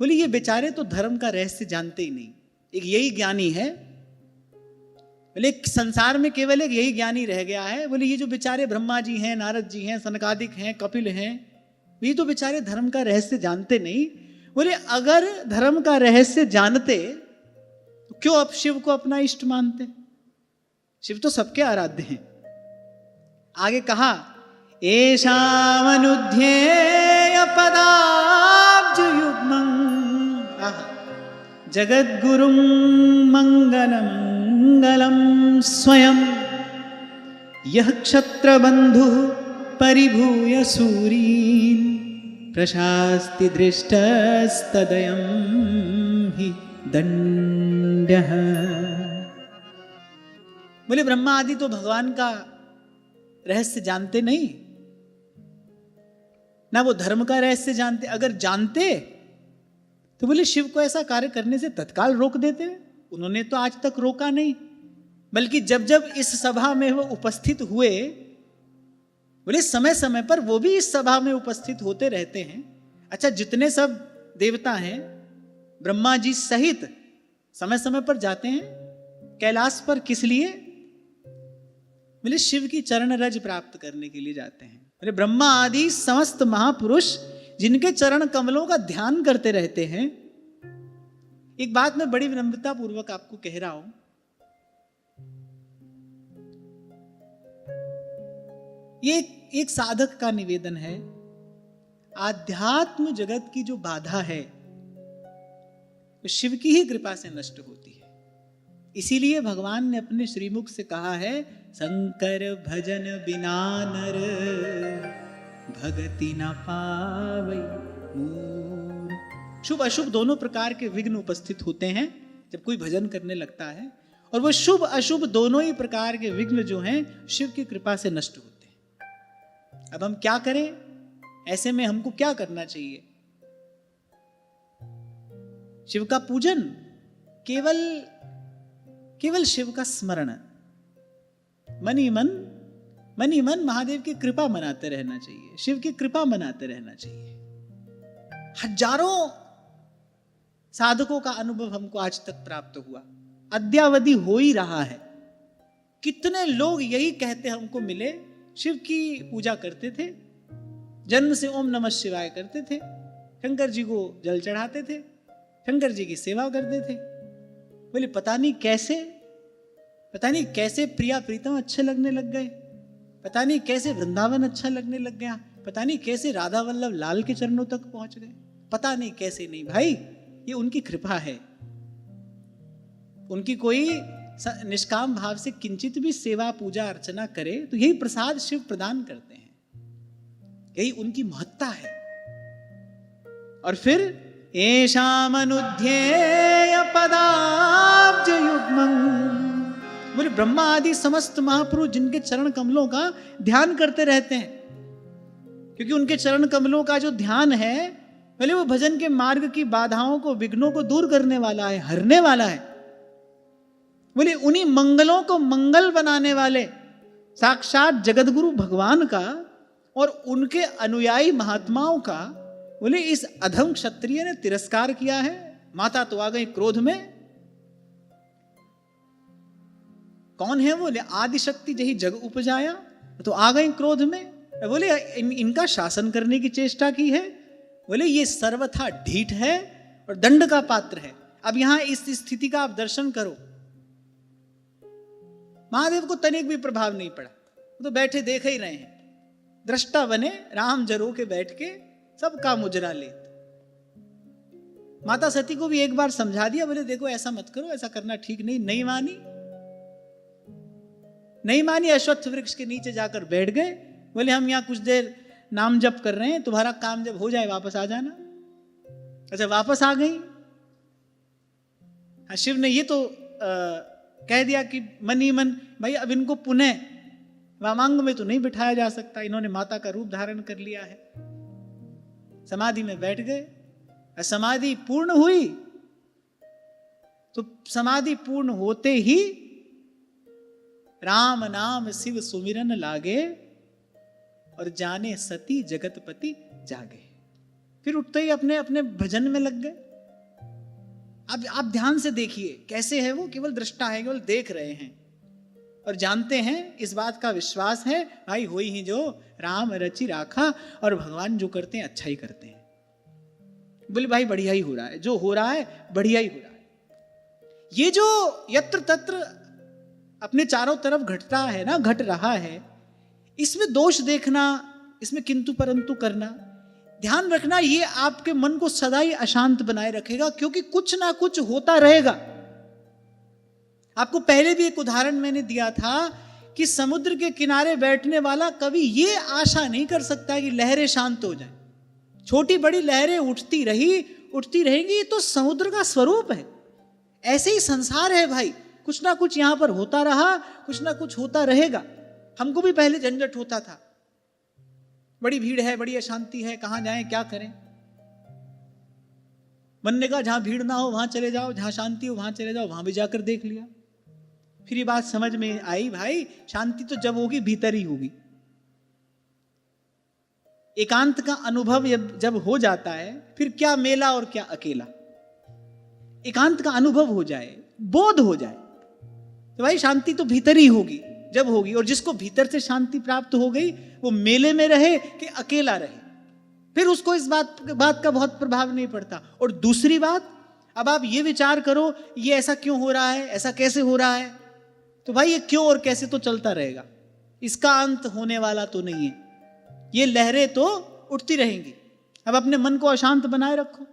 बोले ये बेचारे तो धर्म का रहस्य जानते ही नहीं। एक यही ज्ञानी है, बोले संसार में केवल एक यही ज्ञानी रह गया है। बोले ये जो बेचारे ब्रह्मा जी हैं, नारद जी हैं, सनकादिक हैं, कपिल हैं, ये तो बेचारे धर्म का रहस्य जानते नहीं। बोले अगर धर्म का रहस्य जानते तो क्यों अब शिव को अपना इष्ट मानते? शिव तो सबके आराध्य हैं। आगे कहा एषामनुध्येय पदाब्ज युग्मं जगद्गुरुं मंगलमंगलं स्वयं यः क्षत्रबन्धुः परिभूय सूरीन् प्रशास्ति दृष्टस्तदयं हि दण्ड्यः। बोले ब्रह्मा आदि तो भगवान का रहस्य जानते नहीं, ना वो धर्म का रहस्य जानते। अगर जानते तो बोले शिव को ऐसा कार्य करने से तत्काल रोक देते। उन्होंने तो आज तक रोका नहीं, बल्कि जब जब इस सभा में वो उपस्थित हुए, बोले समय समय पर वो भी इस सभा में उपस्थित होते रहते हैं। अच्छा, जितने सब देवता हैं ब्रह्मा जी सहित समय समय पर जाते हैं कैलाश पर। किस लिए? बोले शिव की चरण रज प्राप्त करने के लिए जाते हैं। बोले ब्रह्मा आदि समस्त महापुरुष जिनके चरण कमलों का ध्यान करते रहते हैं। एक बात मैं बड़ी विनम्रता पूर्वक आपको कह रहा हूं, ये एक साधक का निवेदन है। आध्यात्म जगत की जो बाधा है वो शिव की ही कृपा से नष्ट होती है। इसीलिए भगवान ने अपने श्रीमुख से कहा है, शंकर भजन बिना नर भगति न पावै मूर। शुभ अशुभ दोनों प्रकार के विघ्न उपस्थित होते हैं जब कोई भजन करने लगता है, और वो शुभ अशुभ दोनों ही प्रकार के विघ्न जो हैं शिव की कृपा से नष्ट होते हैं। अब हम क्या करें? ऐसे में हमको क्या करना चाहिए? शिव का पूजन, केवल शिव का स्मरण, मन ही मन महादेव की कृपा मनाते रहना चाहिए, शिव की कृपा मनाते रहना चाहिए। हजारों साधकों का अनुभव हमको आज तक प्राप्त हुआ, अद्यावधि हो ही रहा है। कितने लोग यही कहते हमको मिले, शिव की पूजा करते थे, जन्म से ओम नमः शिवाय करते थे, शंकर जी को जल चढ़ाते थे, शंकर जी की सेवा करते थे। बोले पता नहीं कैसे प्रिया प्रीतम अच्छे लगने लग गए, पता नहीं कैसे वृंदावन अच्छा लगने लग गया, पता नहीं कैसे राधा वल्लभ लाल के चरणों तक पहुंच गए, पता नहीं कैसे। नहीं भाई, ये उनकी कृपा है। उनकी कोई निष्काम भाव से किंचित भी सेवा पूजा अर्चना करे तो यही प्रसाद शिव प्रदान करते हैं, यही उनकी महत्ता है। और फिर एषामनुध्येय पदाब्ज युग्मं, बोले ब्रह्मा आदि समस्त महापुरुष जिनके चरण कमलों का ध्यान करते रहते हैं, क्योंकि उनके चरण कमलों का जो ध्यान है, बोले वो भजन के मार्ग की बाधाओं को, विघ्नों को दूर करने वाला है, हरने वाला है। बोले उन्हीं मंगलों को मंगल बनाने वाले साक्षात जगतगुरु भगवान का और उनके अनुयायी महात्माओं का, बोले इस अधम क्षत्रिय ने तिरस्कार किया है। माता तो आ गई क्रोध में। कौन है वो? आदि शक्ति जही जग उपजाया, तो आ गई क्रोध में। बोले इनका शासन करने की चेष्टा की है। बोले ये सर्वथा ढीठ है और दंड का पात्र है। अब यहां इस स्थिति का आप दर्शन करो, महादेव को तनिक भी प्रभाव नहीं पड़ा, वो तो बैठे देख ही रहे हैं, दृष्टा बने राम जरो के बैठ के सबका मुजरा लेते। माता सती को भी एक बार समझा दिया, बोले देखो ऐसा मत करो, ऐसा करना ठीक नहीं। नहीं मानी, अश्वत्थ वृक्ष के नीचे जाकर बैठ गए। बोले हम यहाँ कुछ देर नाम जप कर रहे हैं, तुम्हारा काम जब हो जाए वापस आ जाना। अच्छा, वापस आ गई। शिव ने ये तो कह दिया कि मन ही मन, भाई अब इनको पुनः वामांग में तो नहीं बिठाया जा सकता, इन्होंने माता का रूप धारण कर लिया है। समाधि में बैठ गए। समाधि पूर्ण हुई तो समाधि पूर्ण होते ही राम नाम शिव सुमिरन लागे और जाने सती जगतपति जागे। फिर उठते ही अपने अपने भजन में लग गए। अब आप ध्यान से देखिए कैसे है वो, केवल दृष्टा है, केवल देख रहे हैं और जानते हैं, इस बात का विश्वास है भाई होई ही जो राम रचि राखा, और भगवान जो करते हैं अच्छा ही करते हैं। बोले भाई बढ़िया ही हो रहा है, जो हो रहा है बढ़िया ही हो रहा है। ये जो यत्र तत्र अपने चारों तरफ घटता है ना, घट रहा है, इसमें दोष देखना, इसमें किंतु परंतु करना, ध्यान रखना, ये आपके मन को सदा ही अशांत बनाए रखेगा, क्योंकि कुछ ना कुछ होता रहेगा। आपको पहले भी एक उदाहरण मैंने दिया था कि समुद्र के किनारे बैठने वाला कभी ये आशा नहीं कर सकता कि लहरें शांत हो जाएं। छोटी बड़ी लहरें उठती रहेंगी, ये तो समुद्र का स्वरूप है। ऐसे ही संसार है भाई, कुछ ना कुछ यहां पर होता रहा, कुछ ना कुछ होता रहेगा। हमको भी पहले झंझट होता था, बड़ी भीड़ है, बड़ी अशांति है, कहां जाएं, क्या करें। मन ने कहा जहां भीड़ ना हो वहां चले जाओ, जहां शांति हो वहां चले जाओ, वहां भी जाकर देख लिया। फिर ये बात समझ में आई, भाई शांति तो जब होगी भीतर ही होगी। एकांत का अनुभव जब हो जाता है, फिर क्या मेला और क्या अकेला। एकांत का अनुभव हो जाए, बोध हो जाए, तो भाई शांति तो भीतर ही होगी जब होगी। और जिसको भीतर से शांति प्राप्त हो गई, वो मेले में रहे कि अकेला रहे, फिर उसको इस बात का बहुत प्रभाव नहीं पड़ता। और दूसरी बात, अब आप ये विचार करो, ये ऐसा क्यों हो रहा है, ऐसा कैसे हो रहा है, तो भाई ये क्यों और कैसे तो चलता रहेगा, इसका अंत होने वाला तो नहीं है। ये लहरें तो उठती रहेंगी। अब अपने मन को अशांत बनाए रखो,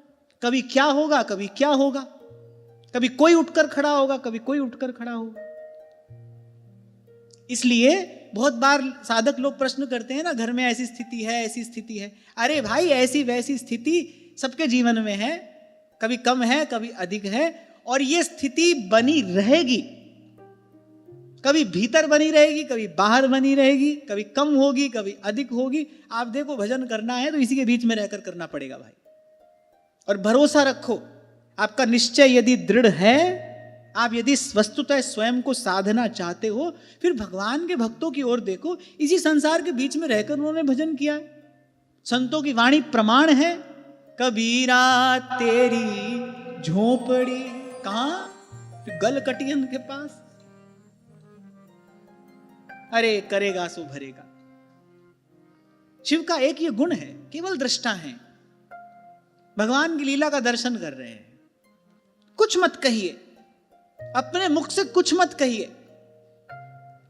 कभी क्या होगा, कभी क्या होगा, कभी कोई उठकर खड़ा होगा, कभी कोई उठकर खड़ा होगा। इसलिए बहुत बार साधक लोग प्रश्न करते हैं ना, घर में ऐसी स्थिति है, ऐसी स्थिति है। अरे भाई, ऐसी वैसी स्थिति सबके जीवन में है, कभी कम है, कभी अधिक है, और ये स्थिति बनी रहेगी। कभी भीतर बनी रहेगी, कभी बाहर बनी रहेगी, कभी कम होगी, कभी अधिक होगी। आप देखो, भजन करना है तो इसी के बीच में रहकर करना पड़ेगा भाई। और भरोसा रखो, आपका निश्चय यदि दृढ़ है, आप यदि वस्तुतः स्वयं को साधना चाहते हो, फिर भगवान के भक्तों की ओर देखो, इसी संसार के बीच में रहकर उन्होंने भजन किया है। संतों की वाणी प्रमाण है। कबीरा तेरी झोपड़ी कहां, गलकटियन के पास, अरे करेगा सो भरेगा। शिव का एक ये गुण है, केवल दृष्टा है, भगवान की लीला का दर्शन कर रहे हैं। कुछ मत कहिए, अपने मुख से कुछ मत कहिए,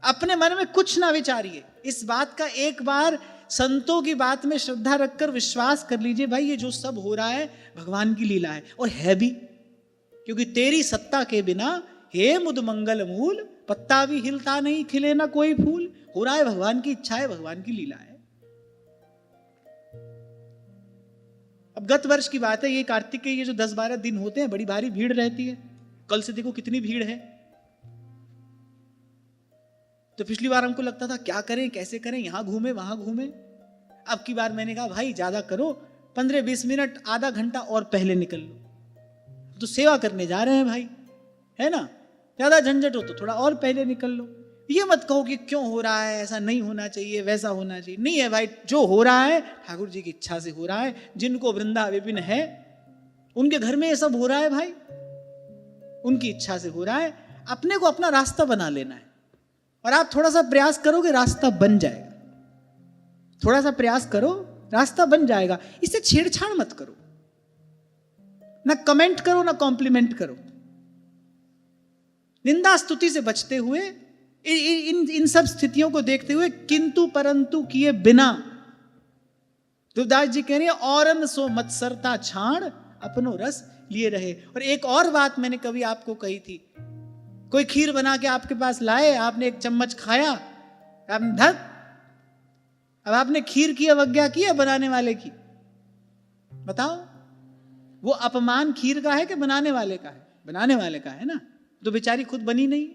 अपने मन में कुछ ना विचारिए। इस बात का एक बार संतों की बात में श्रद्धा रखकर विश्वास कर लीजिए, भाई ये जो सब हो रहा है भगवान की लीला है, और है भी, क्योंकि तेरी सत्ता के बिना हे मुद मंगल मूल, पत्ता भी हिलता नहीं, खिले ना कोई फूल। हो रहा है भगवान की इच्छा है, भगवान की लीला है। अब गत वर्ष की बात है, ये कार्तिक के ये जो 10-12 दिन होते हैं, बड़ी भारी भीड़ रहती है। कल से देखो कितनी भीड़ है। तो पिछली बार हमको लगता था क्या करें, कैसे करें, यहां घूमे वहां घूमे। अब की बार मैंने कहा भाई ज्यादा करो, 15-20 मिनट, आधा घंटा और पहले निकल लो। तो सेवा करने जा रहे हैं भाई, है ना, ज्यादा झंझट हो तो थोड़ा और पहले निकल लो। ये मत कहो कि क्यों हो रहा है, ऐसा नहीं होना चाहिए, वैसा होना चाहिए। नहीं है भाई, जो हो रहा है ठाकुर जी की इच्छा से हो रहा है। जिनको वृंदा विपिन है, उनके घर में ये सब हो रहा है भाई, उनकी इच्छा से हो रहा है। अपने को अपना रास्ता बना लेना है, और आप थोड़ा सा प्रयास करोगे रास्ता बन जाएगा। थोड़ा सा प्रयास करो, रास्ता बन जाएगा। इससे छेड़छाड़ मत करो, ना कमेंट करो, ना कॉम्प्लीमेंट करो। निंदा स्तुति से बचते हुए, इन सब स्थितियों को देखते हुए, किंतु परंतु किए बिना, तुलसीदास जी कह रहे हैं, औरन सो मत्सरता छाण अपनो रस लिए रहे। और एक और बात मैंने कभी आपको कही थी, कोई खीर बना के आपके पास लाए, आपने एक चम्मच खाया, आपने धक, अब आपने खीर की अवज्ञा की है बनाने वाले की, बताओ, वो अपमान खीर का है कि बनाने वाले का है? बनाने वाले का है ना, तो बेचारी खुद बनी नहीं।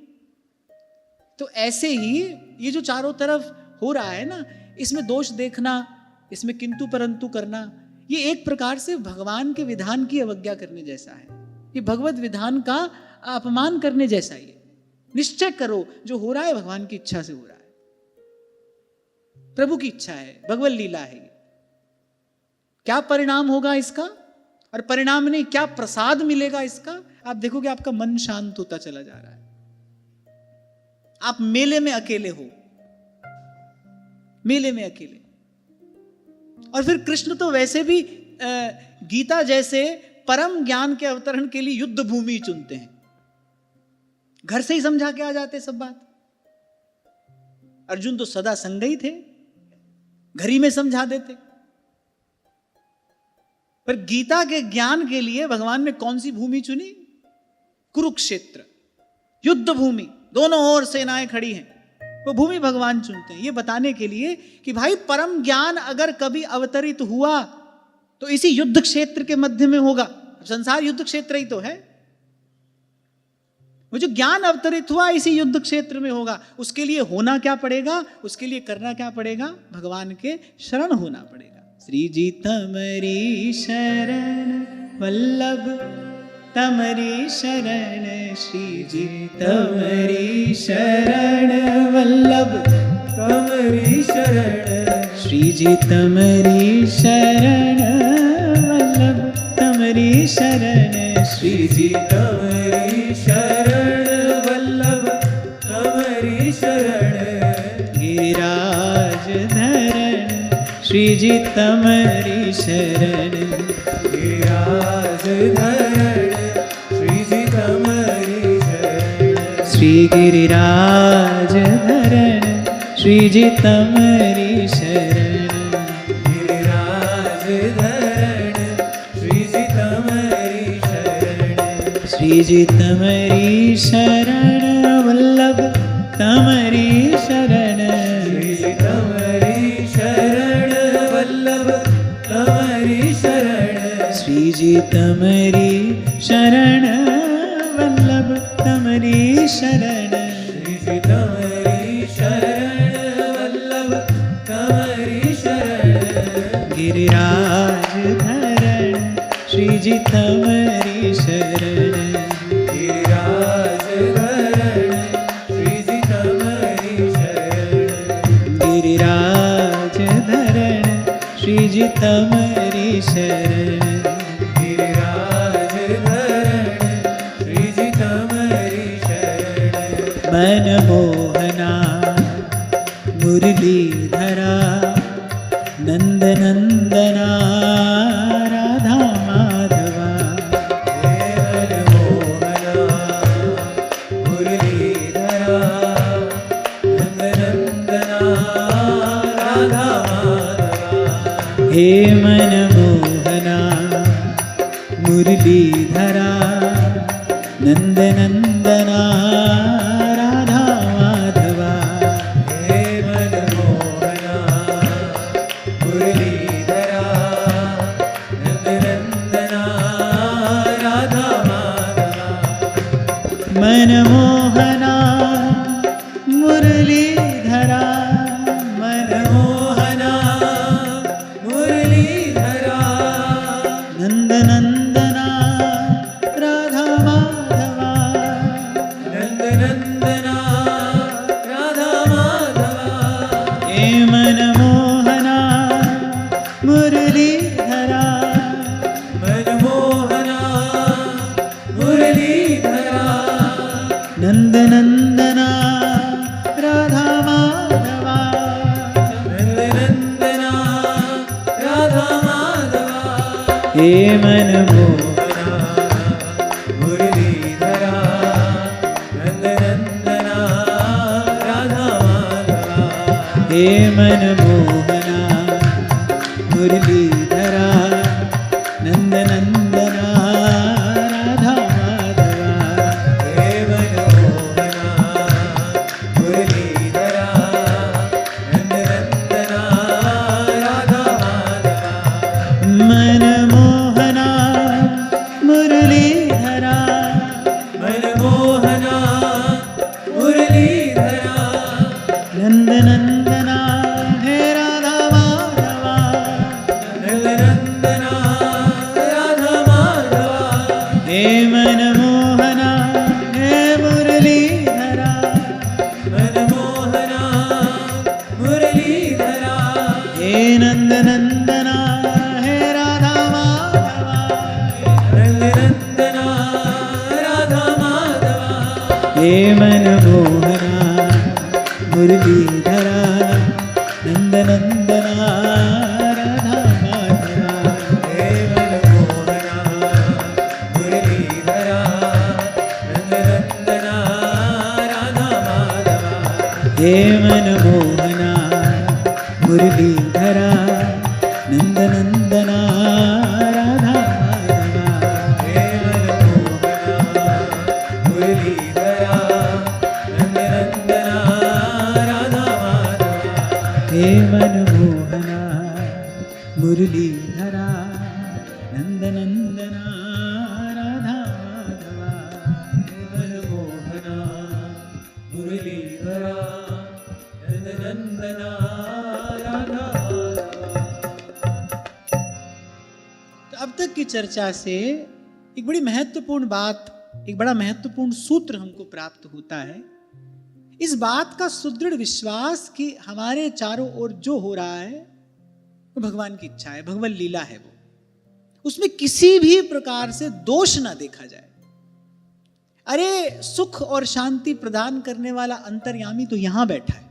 तो ऐसे ही ये जो चारों तरफ हो रहा है ना, इसमें दोष देखना, इसमें किंतु परंतु करना, ये एक प्रकार से भगवान के विधान की अवज्ञा करने जैसा है। ये भगवत विधान का अपमान करने जैसा ही है। निश्चय करो, जो हो रहा है भगवान की इच्छा से हो रहा है, प्रभु की इच्छा है, भगवत लीला है। क्या परिणाम होगा इसका, और परिणाम नहीं क्या प्रसाद मिलेगा इसका, आप देखोगे आपका मन शांत होता चला जा रहा है। आप मेले में अकेले हो, मेले में अकेले। और फिर कृष्ण तो वैसे भी गीता जैसे परम ज्ञान के अवतरण के लिए युद्ध भूमि चुनते हैं। घर से ही समझा के आ जाते सब बात। अर्जुन तो सदा संगई थे, घर ही में समझा देते। पर गीता के ज्ञान के लिए भगवान ने कौन सी भूमि चुनी? कुरुक्षेत्र, युद्ध भूमि, दोनों ओर सेनाएं खड़ी हैं, वो भूमि भगवान चुनते हैं ये बताने के लिए कि भाई परम ज्ञान अगर कभी अवतरित हुआ तो इसी युद्ध क्षेत्र के मध्य में होगा। संसार युद्ध क्षेत्र ही तो है, वो जो ज्ञान अवतरित हुआ इसी युद्ध क्षेत्र में होगा। उसके लिए होना क्या पड़ेगा? उसके लिए करना क्या पड़ेगा? भगवान के शरण होना पड़ेगा। श्री जी तमरी शरण वल्लभ तमरी शरण, श्री जी तमरी शरण वल्लभ तमरी शरण, श्री जी तमरी शरण वल्लभ तमरी शरण, श्री जी तमरी शरण वल्लभ तमरी शरण, गिरिराज धरण श्री जी तमरी शरण, गिरिराज धरण श्री जी तमरी शरण, श्री गिरिराज धरण श्री जी तमरी शरण, गिरिराज धरण श्री जी तमरी शरण, श्री जी तमरी शरण वल्लभ तमरी शरण, श्री जी तमरी शरण वल्लभ तमरी शरण, श्री जी तमरी शरण वल्लभ तमरी शरण, श्री जी तमरी शरण वल्लभ तमरी शरण, गिरिराज धरण श्री जी तमरी शरण, गिरिराज धरण श्री जी तमरी शरण, गिरिराज धरण श्री जी तमरी शरण, गिरिराज धरण श्री जी तमरी शरण, मनमोहना मुरलीधरा नंदनंदना राधा माधवा, हे मनमोहना मुरलीधरा नंदनंदना राधा माधवा, हे मनमोहना मुरलीधरा नंदनंदना राधा माधवा, हे मनमोहना मुरलीधरा नंदनंदना राधा माधवा, मनमोहना मुरलीधरा मनमोहना मुरलीधरा नंदनंदना राधा माधवा, नंदनंदना राधा माधवा, हे मनमोहना मुरलीधरा मनमोहना मुरलीधरा नंदनंदना राधा माधवा, नंदनंदना राधा माधवा, हे मनमोहना मुरलीधरा नंदनंदना राधा माधवा, हे मनमोहना मुरलीधरा नंदनंदना राधा माधवा, हे मनमोहना मुरलीधरा नंदनंदना राधा माधवा, मनमोहना मुरलीधरा मनमोहना मुरलीधरा नंदनंदना हे राधा माधवा, नंदनंदना राधा माधवा, हे मनमोहना हे मुरलीधरा मनमोहना मुरलीधरा, हे नंदनंदना हे राधा माधवा, नंदनंदना राधा माधवा, हे मनमोहना मुरलीधरा नंदनंदना राधा माधवा, हे मनमोहना मुरलीधरा नंदनंदना राधा माधवा, हे मनमोहना मुरलीधरा नंदनंदना राधा माधवा। हे मनमोहना मुरलीधरा नंदनंदना राधा माधवा। हे मनमोहना मुरलीधरा नंदनंदना राधा माधवा। हे मनमोहना मुरलीधरा नंदनंदना राधा माधवा। तो अब तक की चर्चा से एक बड़ी महत्वपूर्ण बात, एक बड़ा महत्वपूर्ण सूत्र हमको प्राप्त होता है। इस बात का सुदृढ़ विश्वास कि हमारे चारों ओर जो हो रहा है वो भगवान की इच्छा है, भगवान लीला है, वो उसमें किसी भी प्रकार से दोष ना देखा जाए। अरे सुख और शांति प्रदान करने वाला अंतर्यामी तो यहां बैठा है,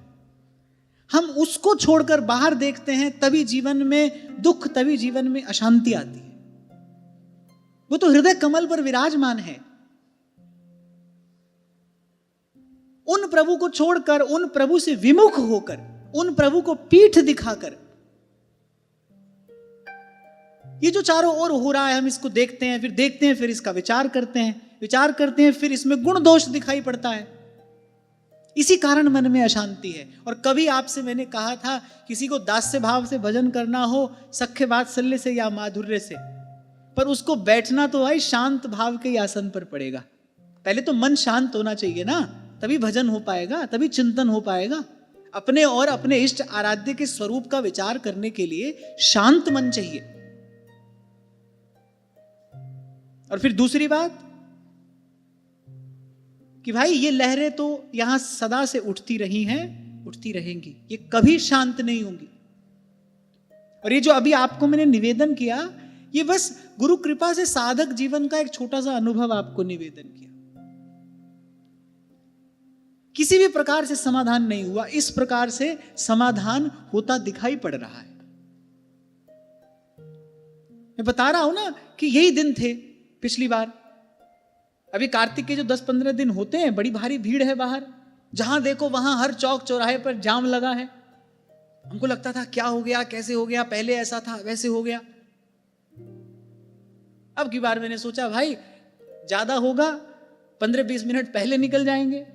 हम उसको छोड़कर बाहर देखते हैं, तभी जीवन में दुख, तभी जीवन में अशांति आती है। वो तो हृदय कमल पर विराजमान है। उन प्रभु को छोड़कर, उन प्रभु से विमुख होकर, उन प्रभु को पीठ दिखाकर ये जो चारों ओर हो रहा है हम इसको देखते हैं, फिर इसका विचार करते हैं, फिर इसमें गुण दोष दिखाई पड़ता है। इसी कारण मन में अशांति है। और कभी आपसे मैंने कहा था, किसी को दास्य भाव से भजन करना हो, सख्य वात्सल्य से या माधुर्य से, पर उसको बैठना तो भाई शांत भाव के आसन पर पड़ेगा। पहले तो मन शांत होना चाहिए ना, तभी भजन हो पाएगा, तभी चिंतन हो पाएगा। अपने और अपने इष्ट आराध्य के स्वरूप का विचार करने के लिए शांत मन चाहिए। और फिर दूसरी बात कि भाई ये लहरें तो यहां सदा से उठती रही हैं, उठती रहेंगी, ये कभी शांत नहीं होंगी। और ये जो अभी आपको मैंने निवेदन किया, ये बस गुरु कृपा से साधक जीवन का एक छोटा सा अनुभव आपको निवेदन किया। किसी भी प्रकार से समाधान नहीं हुआ, इस प्रकार से समाधान होता दिखाई पड़ रहा है। मैं बता रहा हूं ना कि यही दिन थे पिछली बार। अभी कार्तिक के जो 10-15 दिन होते हैं, बड़ी भारी भीड़ है बाहर, जहां देखो वहां हर चौक चौराहे पर जाम लगा है। हमको लगता था क्या हो गया, कैसे हो गया, पहले ऐसा था वैसे हो गया। अब की बार मैंने सोचा भाई ज्यादा होगा 15-20 मिनट पहले निकल जाएंगे,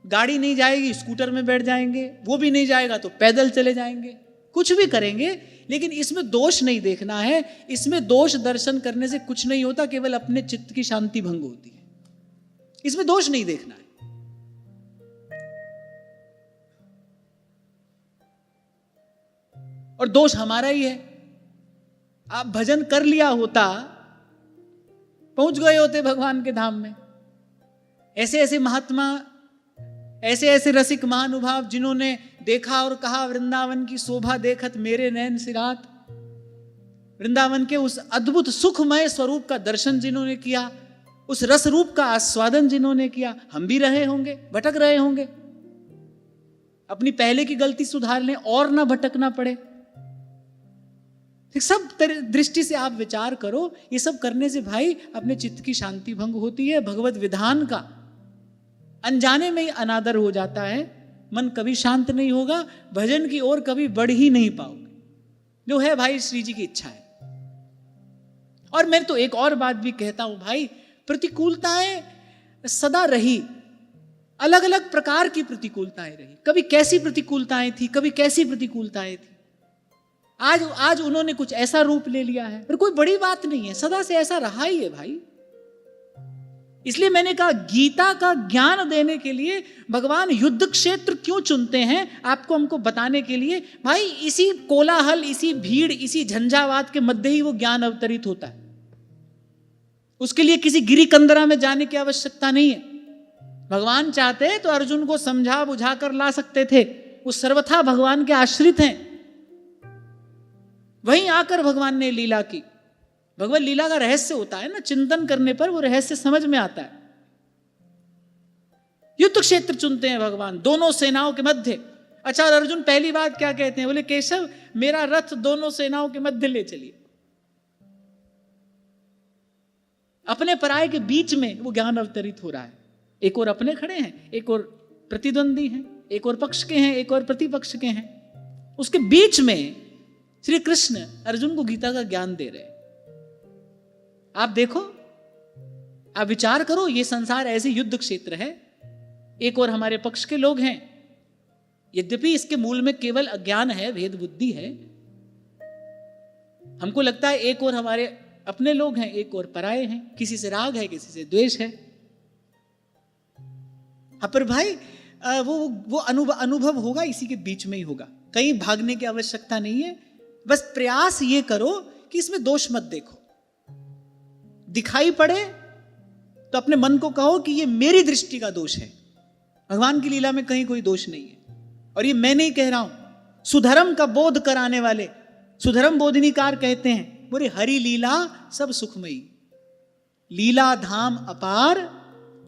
गाड़ी नहीं जाएगी स्कूटर में बैठ जाएंगे, वो भी नहीं जाएगा तो पैदल चले जाएंगे, कुछ भी करेंगे, लेकिन इसमें दोष नहीं देखना है। इसमें दोष दर्शन करने से कुछ नहीं होता, केवल अपने चित्त की शांति भंग होती है। इसमें दोष नहीं देखना है। और दोष हमारा ही है। आप भजन कर लिया होता, पहुंच गए होते भगवान के धाम में। ऐसे ऐसे महात्मा, ऐसे ऐसे रसिक महानुभाव जिन्होंने देखा और कहा, वृंदावन की शोभा देखत मेरे नैन सिरात। वृंदावन के उस अद्भुत सुखमय स्वरूप का दर्शन जिन्होंने किया, उस रस रूप का आस्वादन जिन्होंने किया, हम भी रहे होंगे, भटक रहे होंगे। अपनी पहले की गलती सुधार लें और ना भटकना पड़े। सब दृष्टि से आप विचार करो। ये सब करने से भाई अपने चित्त की शांति भंग होती है, भगवत विधान का अनजाने में ही अनादर हो जाता है, मन कभी शांत नहीं होगा, भजन की ओर कभी बढ़ ही नहीं पाओगे। जो है भाई श्री जी की इच्छा है। और मैं तो एक और बात भी कहता हूं भाई, प्रतिकूलताएं सदा रही, अलग अलग प्रकार की प्रतिकूलताएं रही। कभी कैसी प्रतिकूलताएं थी, कभी कैसी प्रतिकूलताएं थी। आज उन्होंने कुछ ऐसा रूप ले लिया है, पर कोई बड़ी बात नहीं है, सदा से ऐसा रहा ही है भाई। इसलिए मैंने कहा गीता का ज्ञान देने के लिए भगवान युद्ध क्षेत्र क्यों चुनते हैं, आपको हमको बताने के लिए। भाई इसी कोलाहल, इसी भीड़, इसी झंझावात के मध्य ही वो ज्ञान अवतरित होता है। उसके लिए किसी गिरी कंदरा में जाने की आवश्यकता नहीं है। भगवान चाहते तो अर्जुन को समझा बुझा कर ला सकते थे, वो सर्वथा भगवान के आश्रित हैं। वहीं आकर भगवान ने लीला की। भगवत लीला का रहस्य होता है ना, चिंतन करने पर वो रहस्य समझ में आता है। युद्ध क्षेत्र चुनते हैं भगवान, दोनों सेनाओं के मध्य। अच्छा, अर्जुन पहली बात क्या कहते हैं, बोले केशव मेरा रथ दोनों सेनाओं के मध्य ले चलिए। अपने पराये के बीच में वो ज्ञान अवतरित हो रहा है। एक और अपने खड़े हैं, एक और प्रतिद्वंदी हैं, एक और पक्ष के हैं, एक और प्रतिपक्ष के हैं। उसके बीच में श्री कृष्ण अर्जुन को गीता का ज्ञान दे रहे हैं। आप देखो, आप विचार करो, ये संसार ऐसे युद्ध क्षेत्र है, एक और हमारे पक्ष के लोग हैं। यद्यपि इसके मूल में केवल अज्ञान है, भेद बुद्धि है। हमको लगता है एक और हमारे अपने लोग हैं, एक और पराये हैं, किसी से राग है, किसी से द्वेष है। हाँ, पर भाई वो अनुभव होगा, इसी के बीच में ही होगा। कहीं भागने की आवश्यकता नहीं है। बस प्रयास ये करो कि इसमें दोष मत देखो। दिखाई पड़े तो अपने मन को कहो कि ये मेरी दृष्टि का दोष है, भगवान की लीला में कहीं कोई दोष नहीं है। और ये मैं नहीं कह रहा हूं, सुधर्म का बोध कराने वाले सुधर्म बोधिनीकार कहते हैं, बोले हरि लीला सब सुखमयी, लीला धाम अपार,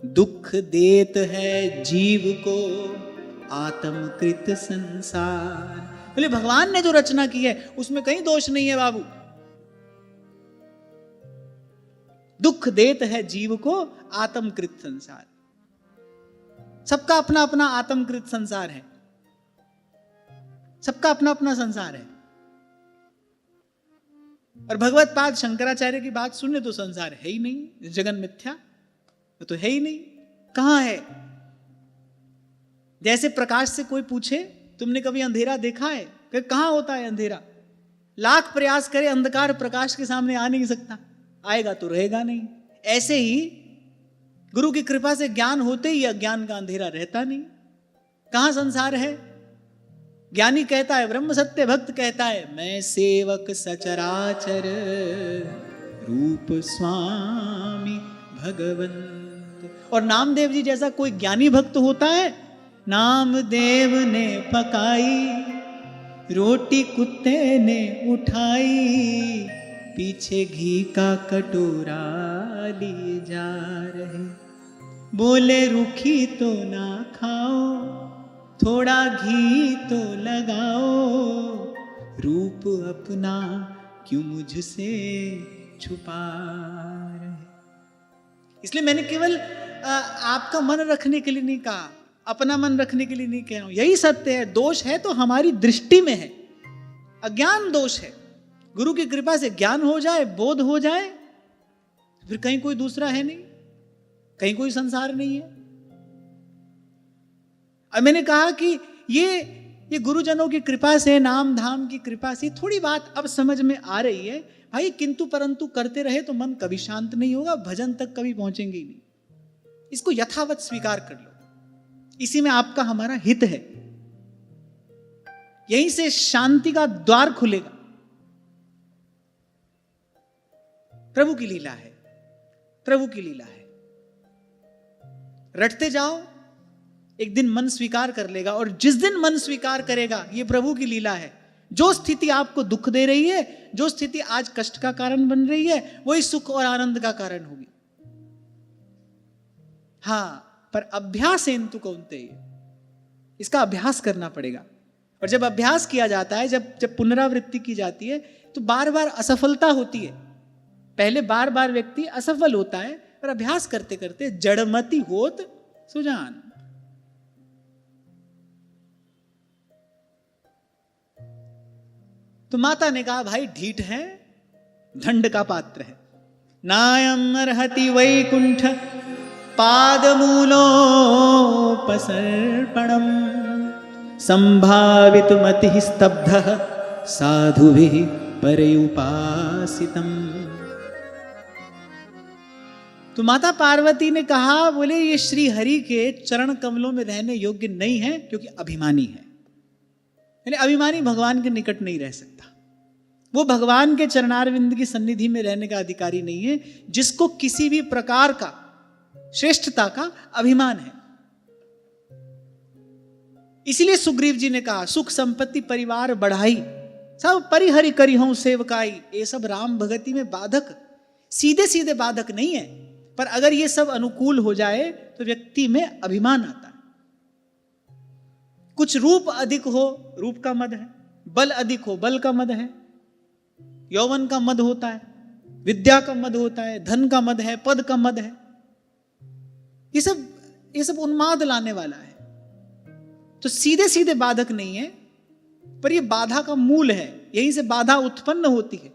दुख देत है जीव को आत्मकृत संसार। बोले भगवान ने जो रचना की है उसमें कहीं दोष नहीं है बाबू। दुख देत है जीव को आत्मकृत संसार। सबका अपना अपना आत्मकृत संसार है, सबका अपना अपना संसार है। और भगवत पाद शंकराचार्य की बात सुने तो संसार है ही नहीं, जगन मिथ्या तो है ही नहीं। कहां है? जैसे प्रकाश से कोई पूछे तुमने कभी अंधेरा देखा है, कहां होता है अंधेरा? लाख प्रयास करे अंधकार प्रकाश के सामने आ नहीं सकता, आएगा तो रहेगा नहीं। ऐसे ही गुरु की कृपा से ज्ञान होते ही अज्ञान का अंधेरा रहता नहीं। कहां संसार है? ज्ञानी कहता है ब्रह्म सत्य, भक्त कहता है मैं सेवक सचराचर रूप स्वामी भगवंत। और नामदेव जी जैसा कोई ज्ञानी भक्त होता है, नामदेव ने पकाई रोटी कुत्ते ने उठाई, पीछे घी का कटोरा लिए जा रहे, बोले रूखी तो ना खाओ, थोड़ा घी तो लगाओ, रूप अपना क्यों मुझसे छुपा रहे। इसलिए मैंने केवल आपका मन रखने के लिए नहीं कहा, अपना मन रखने के लिए नहीं कह रहा हूं। यही सत्य है। दोष है तो हमारी दृष्टि में है, अज्ञान दोष है। गुरु की कृपा से ज्ञान हो जाए, बोध हो जाए, फिर कहीं कोई दूसरा है नहीं, कहीं कोई संसार नहीं है। और मैंने कहा कि ये गुरुजनों की कृपा से, नाम धाम की कृपा से थोड़ी बात अब समझ में आ रही है। भाई किंतु परंतु करते रहे तो मन कभी शांत नहीं होगा, भजन तक कभी पहुंचेंगे ही नहीं। इसको यथावत स्वीकार कर लो, इसी में आपका हमारा हित है। यहीं से शांति का द्वार खुलेगा। प्रभु की लीला है, प्रभु की लीला है। रटते जाओ, एक दिन मन स्वीकार कर लेगा। और जिस दिन मन स्वीकार करेगा ये प्रभु की लीला है, जो स्थिति आपको दुख दे रही है, जो स्थिति आज कष्ट का कारण बन रही है, वही सुख और आनंद का कारण होगी। हां, पर अभ्यास हेतु कौन्तेय, इसका अभ्यास करना पड़ेगा। और जब अभ्यास किया जाता है, जब पुनरावृत्ति की जाती है, तो बार बार असफलता होती है। पहले बार बार व्यक्ति असफल होता है, पर अभ्यास करते करते जड़मति होत सुजान। तो माता ने कहा भाई ढीठ है, दंड का पात्र है। नायम अर्हति वैकुंठ पादमूलोपसर्पणम संभावित मति स्तब्ध साधुभिः परयुपासितम। तो माता पार्वती ने कहा, बोले ये श्री हरि के चरण कमलों में रहने योग्य नहीं है, क्योंकि अभिमानी है। यानी अभिमानी भगवान के निकट नहीं रह सकता। वो भगवान के चरणारविंद की सन्निधि में रहने का अधिकारी नहीं है, जिसको किसी भी प्रकार का श्रेष्ठता का अभिमान है। इसीलिए सुग्रीव जी ने कहा, सुख संपत्ति परिवार बढ़ाई, सब परिहरि करिहूं सेवकाई। ये सब राम भगति में बाधक, सीधे सीधे बाधक नहीं है, पर अगर ये सब अनुकूल हो जाए तो व्यक्ति में अभिमान आता है। कुछ रूप अधिक हो, रूप का मद है। बल अधिक हो, बल का मद है। यौवन का मद होता है, विद्या का मद होता है, धन का मद है, पद का मद है। ये सब उन्माद लाने वाला है। तो सीधे सीधे बाधक नहीं है, पर ये बाधा का मूल है, यहीं से बाधा उत्पन्न होती है।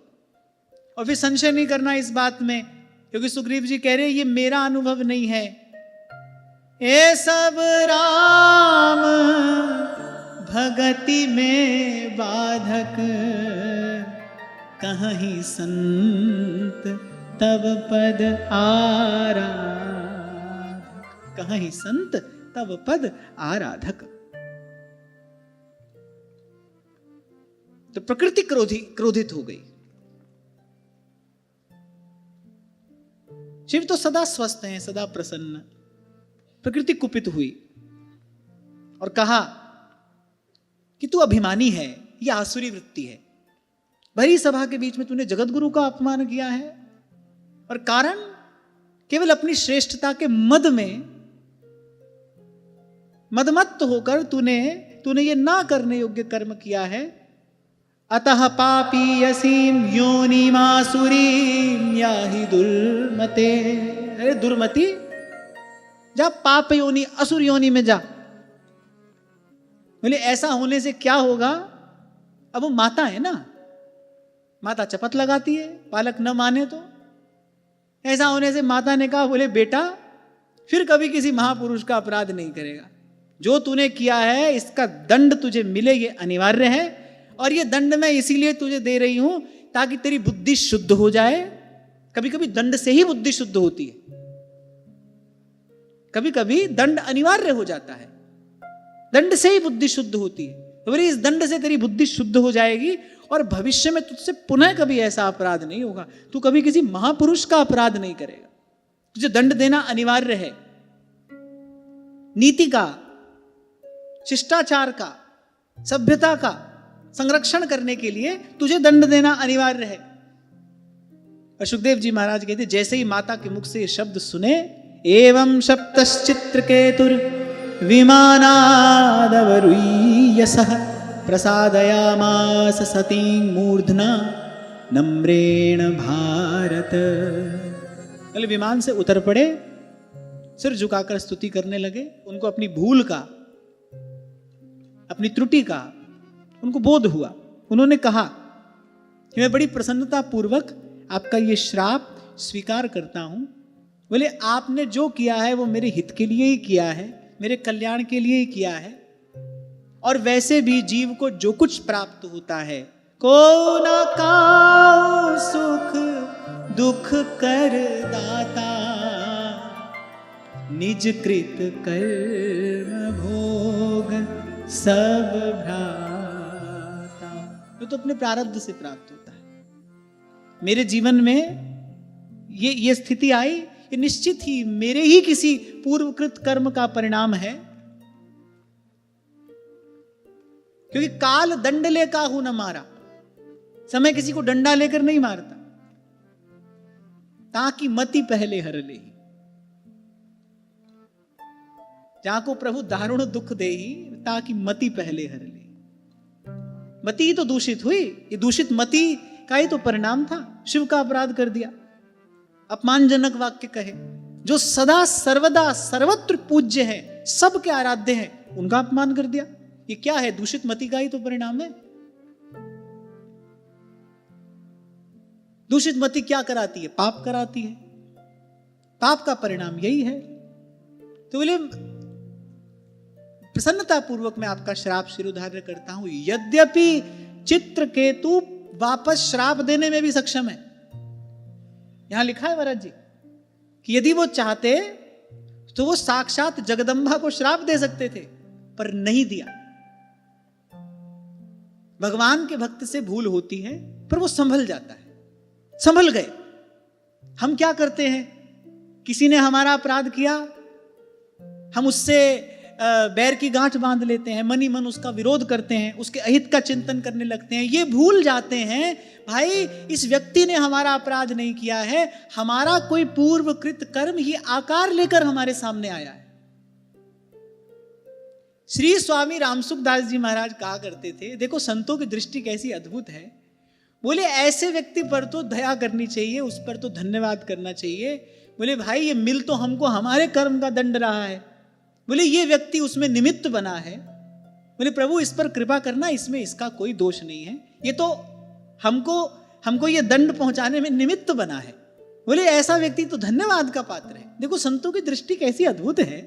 और फिर संशय नहीं करना इस बात में, क्योंकि सुग्रीव जी कह रहे हैं ये मेरा अनुभव नहीं है, ये सब राम भगति में बाधक, कहीं संत तब पद आराधक, कहीं संत तब पद आराधक। तो प्रकृति क्रोधित हो गई। शिव तो सदा स्वस्थ हैं, सदा प्रसन्न। प्रकृति कुपित हुई और कहा कि तू अभिमानी है, यह आसुरी वृत्ति है। भरी सभा के बीच में तूने जगत गुरु का अपमान किया है, और कारण केवल अपनी श्रेष्ठता के मद में मदमत्त होकर तूने ये ना करने योग्य कर्म किया है। अतः पापी यसीम योनिमासुरीम याहि दुर्मते। अरे दुर्मति, जा पाप योनि असुर योनि में जा। बोले ऐसा होने से क्या होगा? अब वो माता है ना, माता चपत लगाती है, पालक न माने तो। ऐसा होने से माता ने कहा, बोले बेटा फिर कभी किसी महापुरुष का अपराध नहीं करेगा। जो तूने किया है इसका दंड तुझे मिले, ये अनिवार्य है। और ये दंड मैं इसीलिए तुझे दे रही हूं ताकि तेरी बुद्धि शुद्ध हो जाए। कभी कभी दंड से ही बुद्धि शुद्ध होती है, कभी कभी दंड अनिवार्य हो जाता है, दंड से ही बुद्धि शुद्ध होती है। तो बोले इस दंड से तेरी बुद्धि शुद्ध हो जाएगी और भविष्य में तुझसे पुनः कभी ऐसा अपराध नहीं होगा, तू कभी किसी महापुरुष का अपराध नहीं करेगा। तुझे दंड देना अनिवार्य है। नीति का, शिष्टाचार का, सभ्यता का संरक्षण करने के लिए तुझे दंड देना अनिवार्य है। और सुखदेव जी महाराज कहते जैसे ही माता के मुख से ये शब्द सुने, एवं सप्तश्चित्रकेतुर विमानादवरुय्यसः प्रसादयामास सतीं मूर्धना नम्रेण भारत। पहले विमान से उतर पड़े, सिर झुकाकर स्तुति करने लगे। उनको अपनी भूल का, अपनी त्रुटि का उनको बोध हुआ। उन्होंने कहा कि मैं बड़ी प्रसन्नता पूर्वक आपका ये श्राप स्वीकार करता हूं। बोले आपने जो किया है वो मेरे हित के लिए ही किया है, मेरे कल्याण के लिए ही किया है। और वैसे भी जीव को जो कुछ प्राप्त होता है, को ना काऊ सुख दुख कर दाता, निज कृत कर्म भोग सब भ्राता। तो अपने प्रारब्ध से प्राप्त होता है। मेरे जीवन में ये स्थिति आई, ये निश्चित ही मेरे ही किसी पूर्वकृत कर्म का परिणाम है। क्योंकि काल दंड ले काहू न मारा, समय किसी को डंडा लेकर नहीं मारता। ताकि मति पहले हर ले, जहां को प्रभु दारुण दुख दे ही, ताकि मति पहले हर ले। मति ही तो दूषित हुई, ये दूषित मति का ही तो परिणाम था। शिव का अपराध कर दिया, अपमानजनक वाक्य कहे। जो सदा सर्वदा सर्वत्र पूज्य है, सबके आराध्य है, उनका अपमान कर दिया। ये क्या है? दूषित मति का ही तो परिणाम है। दूषित मति क्या कराती है? पाप कराती है। पाप का परिणाम यही है। तो बोले प्रसन्नता पूर्वक मैं आपका श्राप शिरोधार्य करता हूं। यद्यपि चित्रकेतु वापस श्राप देने में भी सक्षम है। यहां लिखा है महाराज जी कि यदि वो चाहते तो वो साक्षात जगदंबा को श्राप दे सकते थे, पर नहीं दिया। भगवान के भक्त से भूल होती है, पर वो संभल जाता है। संभल गए। हम क्या करते हैं? किसी ने हमारा अपराध किया, हम उससे बैर की गांठ बांध लेते हैं, मनी मन उसका विरोध करते हैं, उसके अहित का चिंतन करने लगते हैं। ये भूल जाते हैं भाई इस व्यक्ति ने हमारा अपराध नहीं किया है, हमारा कोई पूर्वकृत कर्म ही आकार लेकर हमारे सामने आया है। श्री स्वामी रामसुखदास जी महाराज कहा करते थे, देखो संतों की दृष्टि कैसी अद्भुत है। बोले ऐसे व्यक्ति पर तो दया करनी चाहिए, उस पर तो धन्यवाद करना चाहिए। बोले भाई ये मिल तो हमको हमारे कर्म का दंड रहा है। बोले ये व्यक्ति उसमें निमित्त बना है, बोले प्रभु इस पर कृपा करना, इसमें इसका कोई दोष नहीं है, ये तो हमको ये दंड पहुंचाने में निमित्त बना है। बोले ऐसा व्यक्ति तो धन्यवाद का पात्र है। देखो संतों की दृष्टि कैसी अद्भुत है,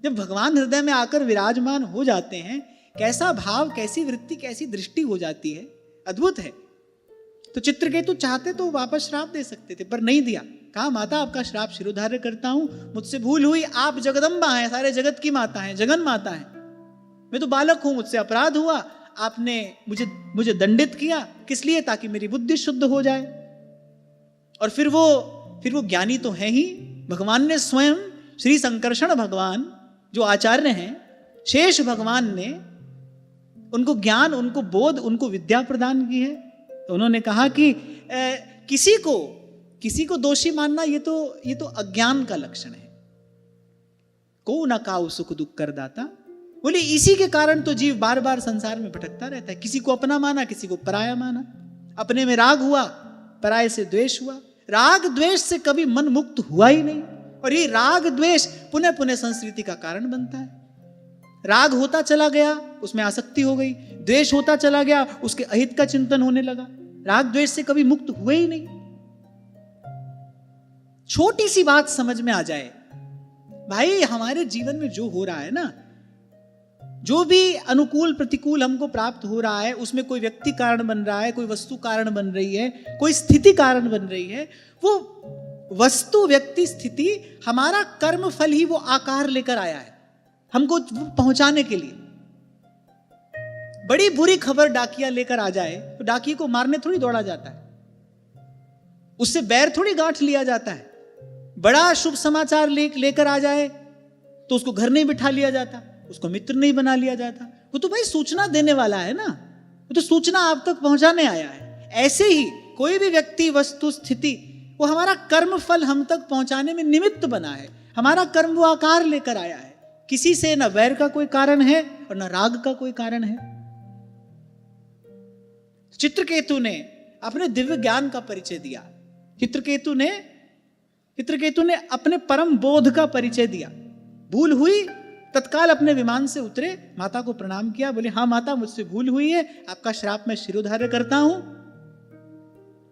जब भगवान हृदय में आकर विराजमान हो जाते हैं, कैसा भाव, कैसी वृत्ति, कैसी दृष्टि हो जाती है, अद्भुत है। तो चित्रकेतु चाहते तो वापस श्राप दे सकते थे, पर नहीं दिया। कहा माता आपका श्राप शिरोधार्य करता हूं, मुझसे भूल हुई, आप जगदम्बा हैं, सारे जगत की माता हैं, जगन माता हैं, मैं तो बालक हूं, मुझसे अपराध हुआ, आपने मुझे दंडित किया, किस लिए? ताकि मेरी बुद्धि शुद्ध हो जाए। और फिर वो ज्ञानी तो है ही, भगवान ने स्वयं, श्री संकर्षण भगवान जो आचार्य हैं, शेष भगवान ने उनको ज्ञान, उनको बोध, उनको विद्या प्रदान की है। तो उन्होंने कहा कि किसी को दोषी मानना ये तो अज्ञान का लक्षण है। को न काऊ सुख दुख कर दाता। बोले इसी के कारण तो जीव बार बार संसार में भटकता रहता है, किसी को अपना माना, किसी को पराया माना, अपने में राग हुआ, पराये से द्वेष हुआ। राग द्वेष से कभी मन मुक्त हुआ ही नहीं, और ये राग द्वेष पुनः पुनः संस्कृति का कारण बनता है। राग होता चला गया, उसमें आसक्ति हो गई, द्वेष होता चला गया, उसके अहित का चिंतन होने लगा। राग द्वेष से कभी मुक्त हुए ही नहीं। छोटी सी बात समझ में आ जाए, भाई हमारे जीवन में जो हो रहा है ना, जो भी अनुकूल प्रतिकूल हमको प्राप्त हो रहा है, उसमें कोई व्यक्ति कारण बन रहा है, कोई वस्तु कारण बन रही है, कोई स्थिति कारण बन रही है, वो वस्तु, व्यक्ति, स्थिति हमारा कर्म फल ही वो आकार लेकर आया है हमको पहुंचाने के लिए। बड़ी बुरी खबर डाकिया लेकर आ जाए तो डाकिये को मारने थोड़ी दौड़ा जाता है, उससे बैर थोड़ी गांठ लिया जाता है। बड़ा शुभ समाचार लेकर आ जाए तो उसको घर नहीं बिठा लिया जाता, उसको मित्र नहीं बना लिया जाता। वो तो भाई सूचना देने वाला है ना, वो तो सूचना आप तक पहुंचाने आया है। ऐसे ही कोई भी व्यक्ति, वस्तु, स्थिति, वो हमारा कर्म फल हम तक पहुंचाने में निमित्त बना है। हमारा कर्म वो आकार लेकर आया है। किसी से न वैर का कोई कारण है और न राग का कोई कारण है। चित्रकेतु ने अपने दिव्य ज्ञान का परिचय दिया। चित्रकेतु ने अपने परम बोध का परिचय दिया। भूल हुई, तत्काल अपने विमान से उतरे, माता को प्रणाम किया, बोले हाँ माता मुझसे भूल हुई है, आपका श्राप मैं शिरोधार्य करता हूं,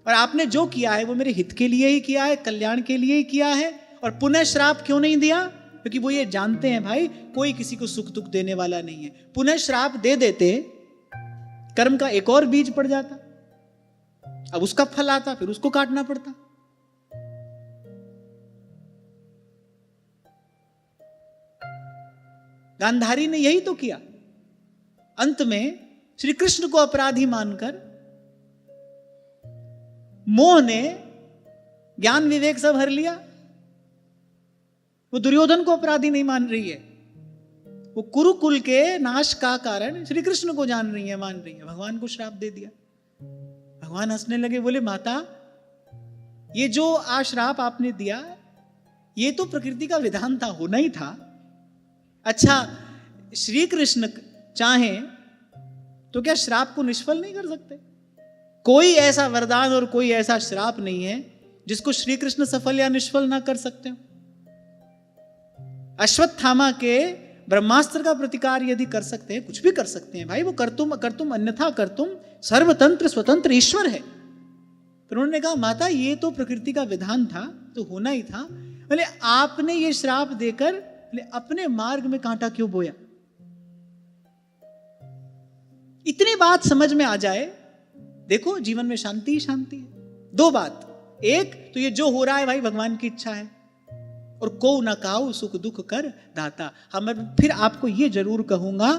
और आपने जो किया है वो मेरे हित के लिए ही किया है, कल्याण के लिए ही किया है। और पुनः श्राप क्यों नहीं दिया? क्योंकि वो ये जानते हैं भाई कोई किसी को सुख दुख देने वाला नहीं है। पुनः श्राप दे देते, कर्म का एक और बीज पड़ जाता, अब उसका फल आता, फिर उसको काटना पड़ता। गांधारी ने यही तो किया। अंत में श्री कृष्ण को अपराधी मानकर मोह ने ज्ञान विवेक सब हर लिया। वो दुर्योधन को अपराधी नहीं मान रही है, वो कुरुकुल के नाश का कारण श्री कृष्ण को जान रही है, मान रही है। भगवान को श्राप दे दिया। भगवान हंसने लगे, बोले माता ये जो आश्राप आपने दिया ये तो प्रकृति का विधान था, होना ही था। अच्छा श्री कृष्ण चाहें तो क्या श्राप को निष्फल नहीं कर सकते? कोई ऐसा वरदान और कोई ऐसा श्राप नहीं है जिसको श्री कृष्ण सफल या निष्फल ना कर सकते हो। अश्वत्थामा के ब्रह्मास्त्र का प्रतिकार यदि कर सकते हैं, कुछ भी कर सकते हैं भाई, वो करतुम अन्यथा करतुम सर्वतंत्र स्वतंत्र ईश्वर है। तो उन्होंने कहा माता ये तो प्रकृति का विधान था, तो होना ही था। बोले आपने ये श्राप देकर अपने मार्ग में कांटा क्यों बोया? इतनी बात समझ में आ जाए, देखो जीवन में शांति ही शांति है। दो बात, एक तो ये जो हो रहा है भाई भगवान की इच्छा है, और को न काऊ सुख दुख कर दाता। हम फिर आपको ये जरूर कहूंगा,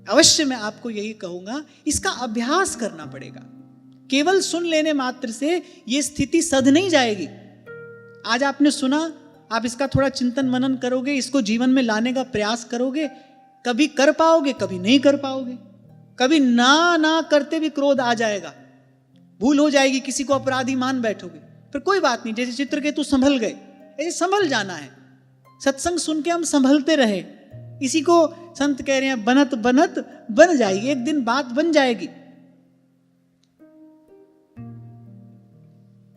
अवश्य मैं आपको यही कहूंगा, इसका अभ्यास करना पड़ेगा। केवल सुन लेने मात्र से ये स्थिति सध नहीं जाएगी। आज आपने सुना, आप इसका थोड़ा चिंतन मनन करोगे, इसको जीवन में लाने का प्रयास करोगे, कभी कर पाओगे, कभी नहीं कर पाओगे। कभी ना करते भी क्रोध आ जाएगा, भूल हो जाएगी, किसी को अपराधी मान बैठोगे, फिर कोई बात नहीं। जैसे चित्रकेतु संभल गए, ऐसे संभल जाना है। सत्संग सुन के हम संभलते रहे, इसी को संत कह रहे हैं बनत बनत बन जाएगी, एक दिन बात बन जाएगी।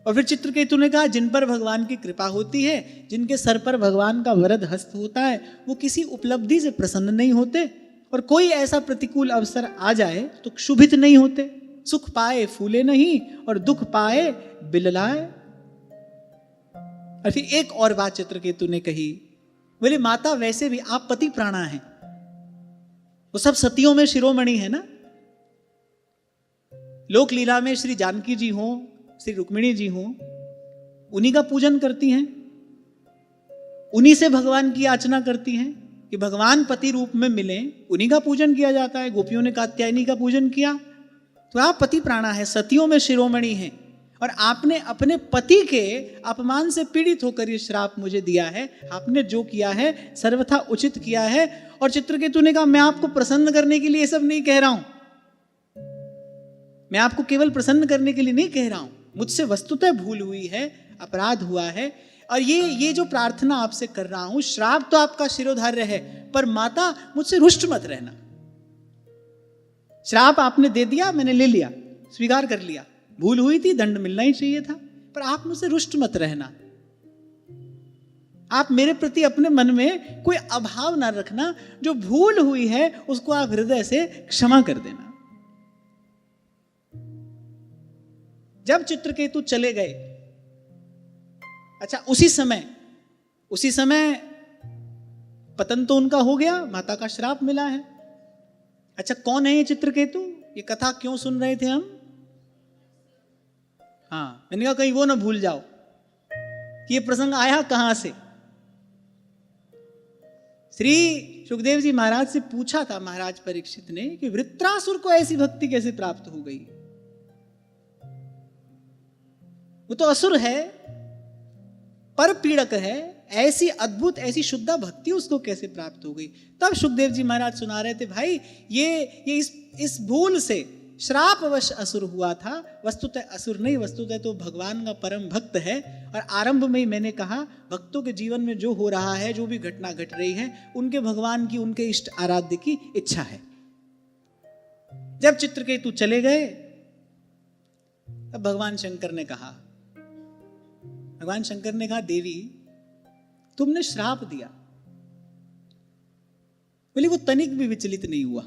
और फिर चित्रकेतु ने कहा जिन पर भगवान की कृपा होती है, जिनके सर पर भगवान का वरद हस्त होता है, वो किसी उपलब्धि से प्रसन्न नहीं होते, और कोई ऐसा प्रतिकूल अवसर आ जाए तो क्षुभित नहीं होते, सुख पाए फूले नहीं और दुख पाए बिललाए। और फिर एक और बात चित्रकेतु ने कही, बोले माता वैसे भी आप पति प्राणा हैं, वो सब सतियों में शिरोमणि है ना। लोक लीला में श्री जानकी जी हो, श्री रुक्मिणी जी हो, उन्हीं का पूजन करती हैं, उन्हीं से भगवान की याचना करती हैं कि भगवान पति रूप में मिले, उन्हीं का पूजन किया जाता है। गोपियों ने कात्यायनी का पूजन किया, तो आप पति प्राणा है, सतियों में शिरोमणि हैं, और आपने अपने पति के अपमान से पीड़ित होकर ये श्राप मुझे दिया है। आपने जो किया है सर्वथा उचित किया है। और चित्रकेतु ने कहा मैं आपको प्रसन्न करने के लिए ये सब नहीं कह रहा हूं, मैं आपको केवल प्रसन्न करने के लिए नहीं कह रहा हूं, मुझसे वस्तुतः भूल हुई है, अपराध हुआ है, और ये जो प्रार्थना आपसे कर रहा हूं, श्राप तो आपका शिरोधार्य है, पर माता मुझसे रुष्ट मत रहना। श्राप आपने दे दिया, मैंने ले लिया, स्वीकार कर लिया, भूल हुई थी, दंड मिलना ही चाहिए था, पर आप मुझसे रुष्ट मत रहना। आप मेरे प्रति अपने मन में कोई अभाव ना रखना, जो भूल हुई है उसको आप हृदय से क्षमा कर देना। जब चित्रकेतु चले गए, अच्छा उसी समय पतन तो उनका हो गया, माता का श्राप मिला है। अच्छा कौन है ये चित्रकेतु, ये कथा क्यों सुन रहे थे हम? हाँ, मैंने कहा कहीं वो ना भूल जाओ कि ये प्रसंग आया कहां से। श्री सुखदेव जी महाराज से पूछा था महाराज परीक्षित ने कि वृत्रासुर को ऐसी भक्ति कैसे प्राप्त हो गई, वो तो असुर है, पर पीड़क है, ऐसी अद्भुत ऐसी शुद्ध भक्ति उसको कैसे प्राप्त हो गई। तब सुखदेव जी महाराज सुना रहे थे, भाई ये इस भूल से श्रापवश असुर हुआ था, वस्तुतः असुर नहीं, वस्तुतः तो भगवान का परम भक्त है। और आरंभ में ही मैंने कहा भक्तों के जीवन में जो हो रहा है, जो भी घटना घट रही है, उनके भगवान की, उनके इष्ट आराध्य की इच्छा है। जब चित्रकेतु चले गए तब भगवान शंकर ने कहा देवी तुमने श्राप दिया, बोले वो तनिक भी विचलित नहीं हुआ,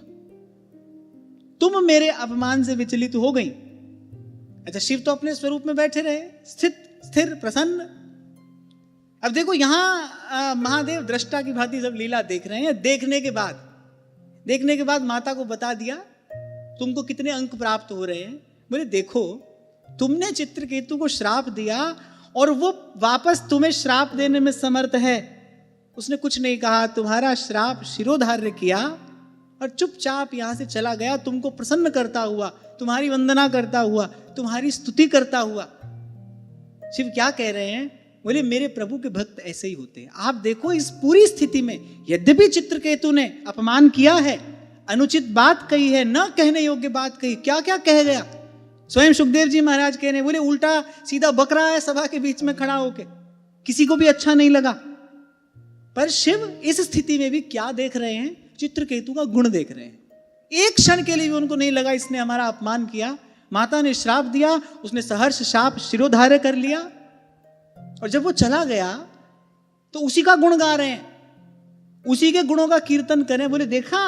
तुम मेरे अपमान से विचलित हो गई। अच्छा शिव तो अपने स्वरूप में बैठे रहे, स्थिर प्रसन्न। अब देखो यहां महादेव दृष्टा की भांति सब लीला देख रहे हैं। देखने के बाद माता को बता दिया तुमको कितने अंक प्राप्त हो रहे हैं। बोले देखो तुमने चित्रकेतु को श्राप दिया और वो वापस तुम्हें श्राप देने में समर्थ है। उसने कुछ नहीं कहा, तुम्हारा श्राप शिरोधार्य किया और चुपचाप यहां से चला गया, तुमको प्रसन्न करता हुआ, तुम्हारी वंदना करता हुआ, तुम्हारी स्तुति करता हुआ। शिव क्या कह रहे हैं? बोले मेरे प्रभु के भक्त ऐसे ही होते हैं। आप देखो इस पूरी स्थिति में यद्यपि चित्रकेतु ने अपमान किया है, अनुचित बात कही है, न कहने योग्य बात कही, क्या क्या कह गया। स्वयं सुखदेव जी महाराज कह रहे हैं, बोले उल्टा सीधा बक रहा है सभा के बीच में खड़ा होके, किसी को भी अच्छा नहीं लगा। पर शिव इस स्थिति में भी क्या देख रहे हैं? चित्रकेतु का गुण देख रहे हैं। एक क्षण के लिए भी उनको नहीं लगा इसने हमारा अपमान किया। माता ने श्राप दिया, उसने सहर्ष शाप शिरोधार्य कर लिया, और जब वो चला गया तो उसी का गुण गा रहे हैं, उसी के गुणों का कीर्तन करें। बोले देखा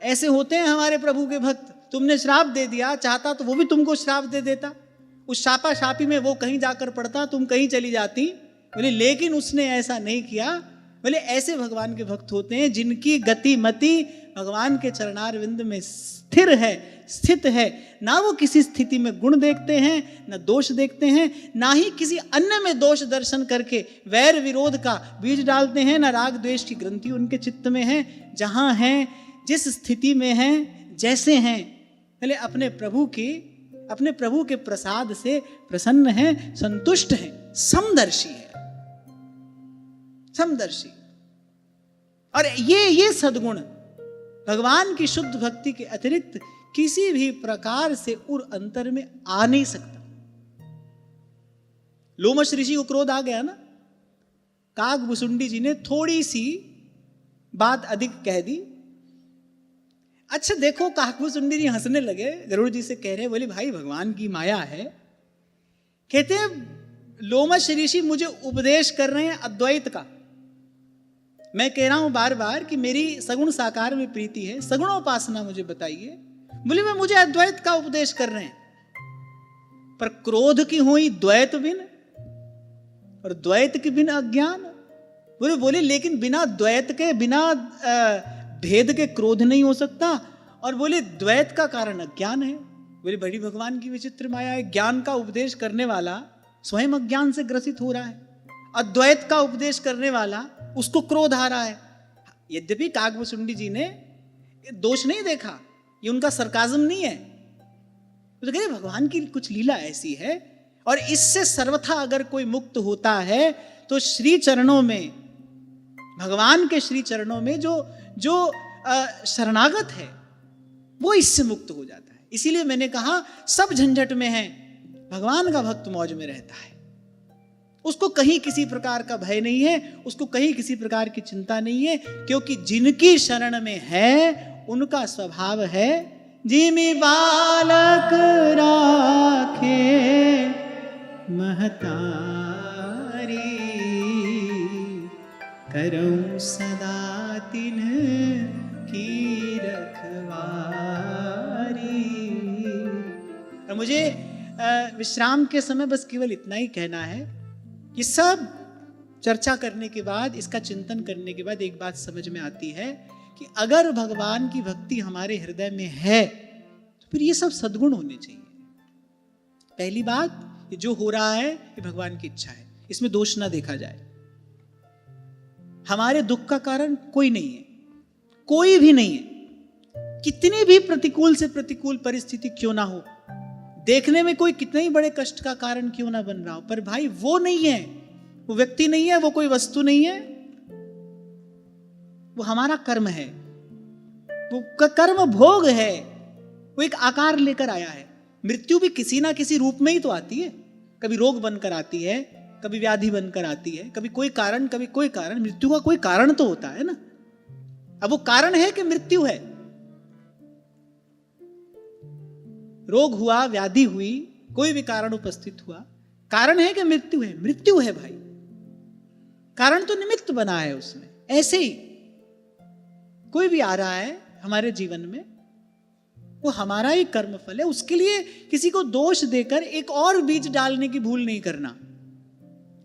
ऐसे होते हैं हमारे प्रभु के भक्त, तुमने श्राप दे दिया, चाहता तो वो भी तुमको श्राप दे देता, उस शापा शापी में वो कहीं जाकर पड़ता, तुम कहीं चली जाती। बोले लेकिन उसने ऐसा नहीं किया। बोले ऐसे भगवान के भक्त होते हैं जिनकी गति मति भगवान के चरणारविंद में स्थिर है, स्थित है। ना वो किसी स्थिति में गुण देखते हैं, ना दोष देखते हैं, ना ही किसी अन्य में दोष दर्शन करके वैर विरोध का बीज डालते हैं, ना राग द्वेष की ग्रंथि उनके चित्त में है। जहां हैं, जिस स्थिति में हैं, जैसे हैं, पहले अपने प्रभु के प्रसाद से प्रसन्न हैं, संतुष्ट हैं, समदर्शी है, समदर्शी। और ये सद्गुण भगवान की शुद्ध भक्ति के अतिरिक्त किसी भी प्रकार से उर अंतर में आ नहीं सकता। लोमश ऋषि को क्रोध आ गया ना, काकभुसुंडी जी ने थोड़ी सी बात अधिक कह दी। अच्छा देखो काकभुसुंडी जी हंसने लगे, गरुड़ जी से कह रहे, बोले भाई भगवान की माया है। कहते हैं लोमश ऋषि मुझे उपदेश कर रहे हैं अद्वैत का, मैं कह रहा हूं बार बार कि मेरी सगुण साकार में प्रीति है, सगुणोपासना मुझे बताइए। बोले वे मुझे अद्वैत का उपदेश कर रहे हैं, पर क्रोध की हुई द्वैत बिन और द्वैत के बिन अज्ञान। बोले लेकिन बिना द्वैत के, बिना भेद के क्रोध नहीं हो सकता। और बोले द्वैत का कारण अज्ञान है। बोले बड़ी भगवान की विचित्र माया है, ज्ञान का उपदेश करने वाला स्वयं अज्ञान से ग्रसित हो रहा है, अद्वैत का उपदेश करने वाला उसको क्रोध आ रहा है। यद्यपि काकभुसुंडी जी ने दोष नहीं देखा, ये उनका सरकाजम नहीं है, तो कह रहे भगवान की कुछ लीला ऐसी है और इससे सर्वथा अगर कोई मुक्त होता है तो श्री चरणों में, भगवान के श्री चरणों में जो शरणागत है वो इससे मुक्त हो जाता है। इसीलिए मैंने कहा सब झंझट में है, भगवान का भक्त मौज में रहता है, उसको कहीं किसी प्रकार का भय नहीं है, उसको कहीं किसी प्रकार की चिंता नहीं है, क्योंकि जिनकी शरण में है उनका स्वभाव है जिमि बालक राखे महतारी, करऊं सदा तिन की रखवारी। और मुझे विश्राम के समय बस केवल इतना ही कहना है कि सब चर्चा करने के बाद, इसका चिंतन करने के बाद एक बात समझ में आती है कि अगर भगवान की भक्ति हमारे हृदय में है तो फिर ये सब सद्गुण होने चाहिए। पहली बात, ये जो हो रहा है ये भगवान की इच्छा है, इसमें दोष ना देखा जाए। हमारे दुख का कारण कोई नहीं है, कोई भी नहीं है। कितनी भी प्रतिकूल से प्रतिकूल परिस्थिति क्यों ना हो, देखने में कोई कितने ही बड़े कष्ट का कारण क्यों ना बन रहा हो, पर भाई वो नहीं है, वो व्यक्ति नहीं है, वो कोई वस्तु नहीं है, वो हमारा कर्म है, वो कर्म भोग है, वो एक आकार लेकर आया है। मृत्यु भी किसी ना किसी रूप में ही तो आती है, कभी रोग बनकर आती है, कभी व्याधि बनकर आती है, कभी कोई कारण, कभी कोई कारण। मृत्यु का कोई कारण तो होता है ना। अब वो कारण है कि मृत्यु है, रोग हुआ, व्याधि हुई, कोई भी कारण उपस्थित हुआ, कारण है कि मृत्यु है? मृत्यु है भाई, कारण तो निमित्त बना है उसमें। ऐसे ही कोई भी आ रहा है हमारे जीवन में, वो हमारा ही कर्म फल है, उसके लिए किसी को दोष देकर एक और बीज डालने की भूल नहीं करना।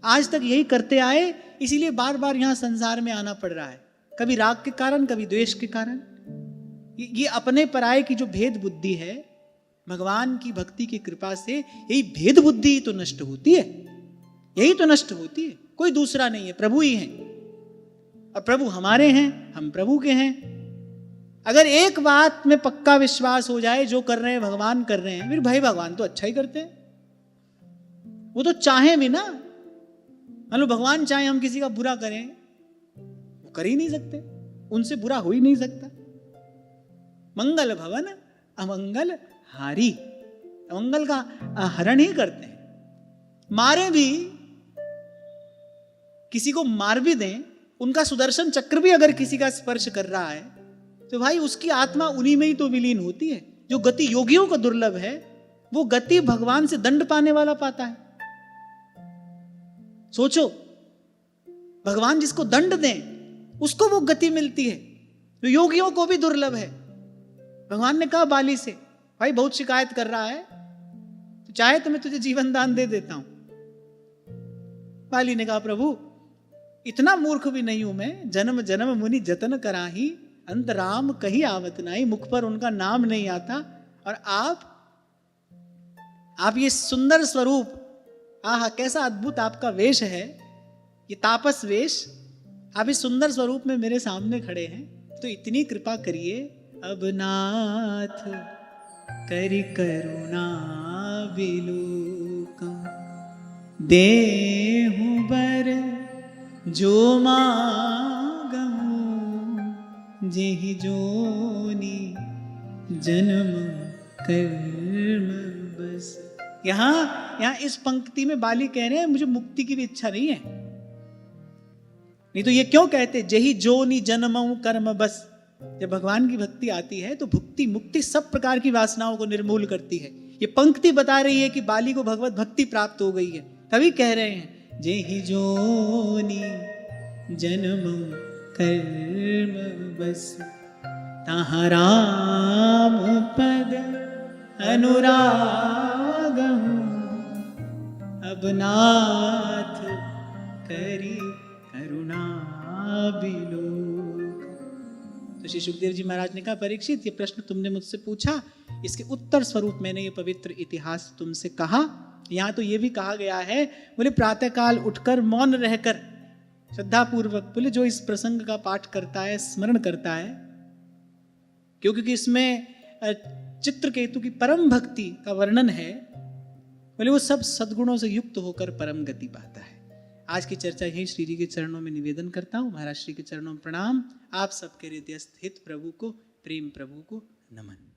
आज तक यही करते आए, इसीलिए बार बार यहां संसार में आना पड़ रहा है, कभी राग के कारण, कभी द्वेष के कारण। ये अपने पराये की जो भेद बुद्धि है, भगवान की भक्ति की कृपा से यही भेद बुद्धि तो नष्ट होती है, यही तो नष्ट होती है, कोई दूसरा नहीं है, प्रभु ही है। और प्रभु हमारे हैं, हम प्रभु के हैं। अगर एक बात में पक्का विश्वास हो जाए, जो कर रहे हैं भगवान कर रहे हैं, फिर भाई भगवान तो अच्छा ही करते हैं। वो तो चाहे भी ना, मान लो भगवान चाहे हम किसी का बुरा करें, वो कर ही नहीं सकते, उनसे बुरा हो ही नहीं सकता। मंगल भवन अमंगल हारी, अमंगल का हरण ही करते हैं। मारे भी, किसी को मार भी दें, उनका सुदर्शन चक्र भी अगर किसी का स्पर्श कर रहा है तो भाई उसकी आत्मा उन्हीं में ही तो विलीन होती है। जो गति योगियों को दुर्लभ है, वो गति भगवान से दंड पाने वाला पाता है। सोचो, भगवान जिसको दंड दें उसको वो गति मिलती है, जो योगियों को भी दुर्लभ है। भगवान ने कहा बाली से, भाई बहुत शिकायत कर रहा है, तो चाहे तो मैं तुझे जीवन दान दे देता हूं। बाली ने कहा प्रभु इतना मूर्ख भी नहीं हूं मैं, जन्म जन्म मुनि जतन कराही, अंत राम कही आवत नाई। मुख पर उनका नाम नहीं आता, और आप ये सुंदर स्वरूप, आहा कैसा अद्भुत आपका वेश है, ये तापस वेश, आप इस सुंदर स्वरूप में मेरे सामने खड़े हैं, तो इतनी कृपा करिए अब नाथ करि करुणा विलोकम, देहु बर जो मागहु, जेहि जोनि जन्म कर्म बस। यहां इस पंक्ति में बाली कह रहे हैं मुझे मुक्ति की भी इच्छा नहीं है, नहीं तो ये क्यों कहते जेहि जोनि जन्महु कर्म बस। जब भगवान की भक्ति आती है तो भुक्ति मुक्ति सब प्रकार की वासनाओं को निर्मूल करती है। ये पंक्ति बता रही है कि बाली को भगवत भक्ति प्राप्त हो गई है, तभी कह रहे हैं जेहि जोनि जन्महु कर्म बस ताहाँ राम पद अनुराग अब नाथ करी करुणा बिलोक। तो श्री सुखदेव जी महाराज ने कहा, परीक्षित ये प्रश्न तुमने मुझसे पूछा, इसके उत्तर स्वरूप मैंने ये पवित्र इतिहास तुमसे कहा। यहाँ तो ये भी कहा गया है, बोले प्रातःकाल उठकर मौन रहकर श्रद्धा पूर्वक, बोले जो इस प्रसंग का पाठ करता है, स्मरण करता है, क्योंकि इसमें चित्रकेतु की परम भक्ति का वर्णन है, बोले वो सब सद्गुणों से युक्त होकर परम गति पाता है। आज की चर्चा यही श्री जी के चरणों में निवेदन करता हूँ। महाराज श्री के चरणों में प्रणाम। आप सबके हृदय स्थित प्रभु को, प्रेम प्रभु को नमन।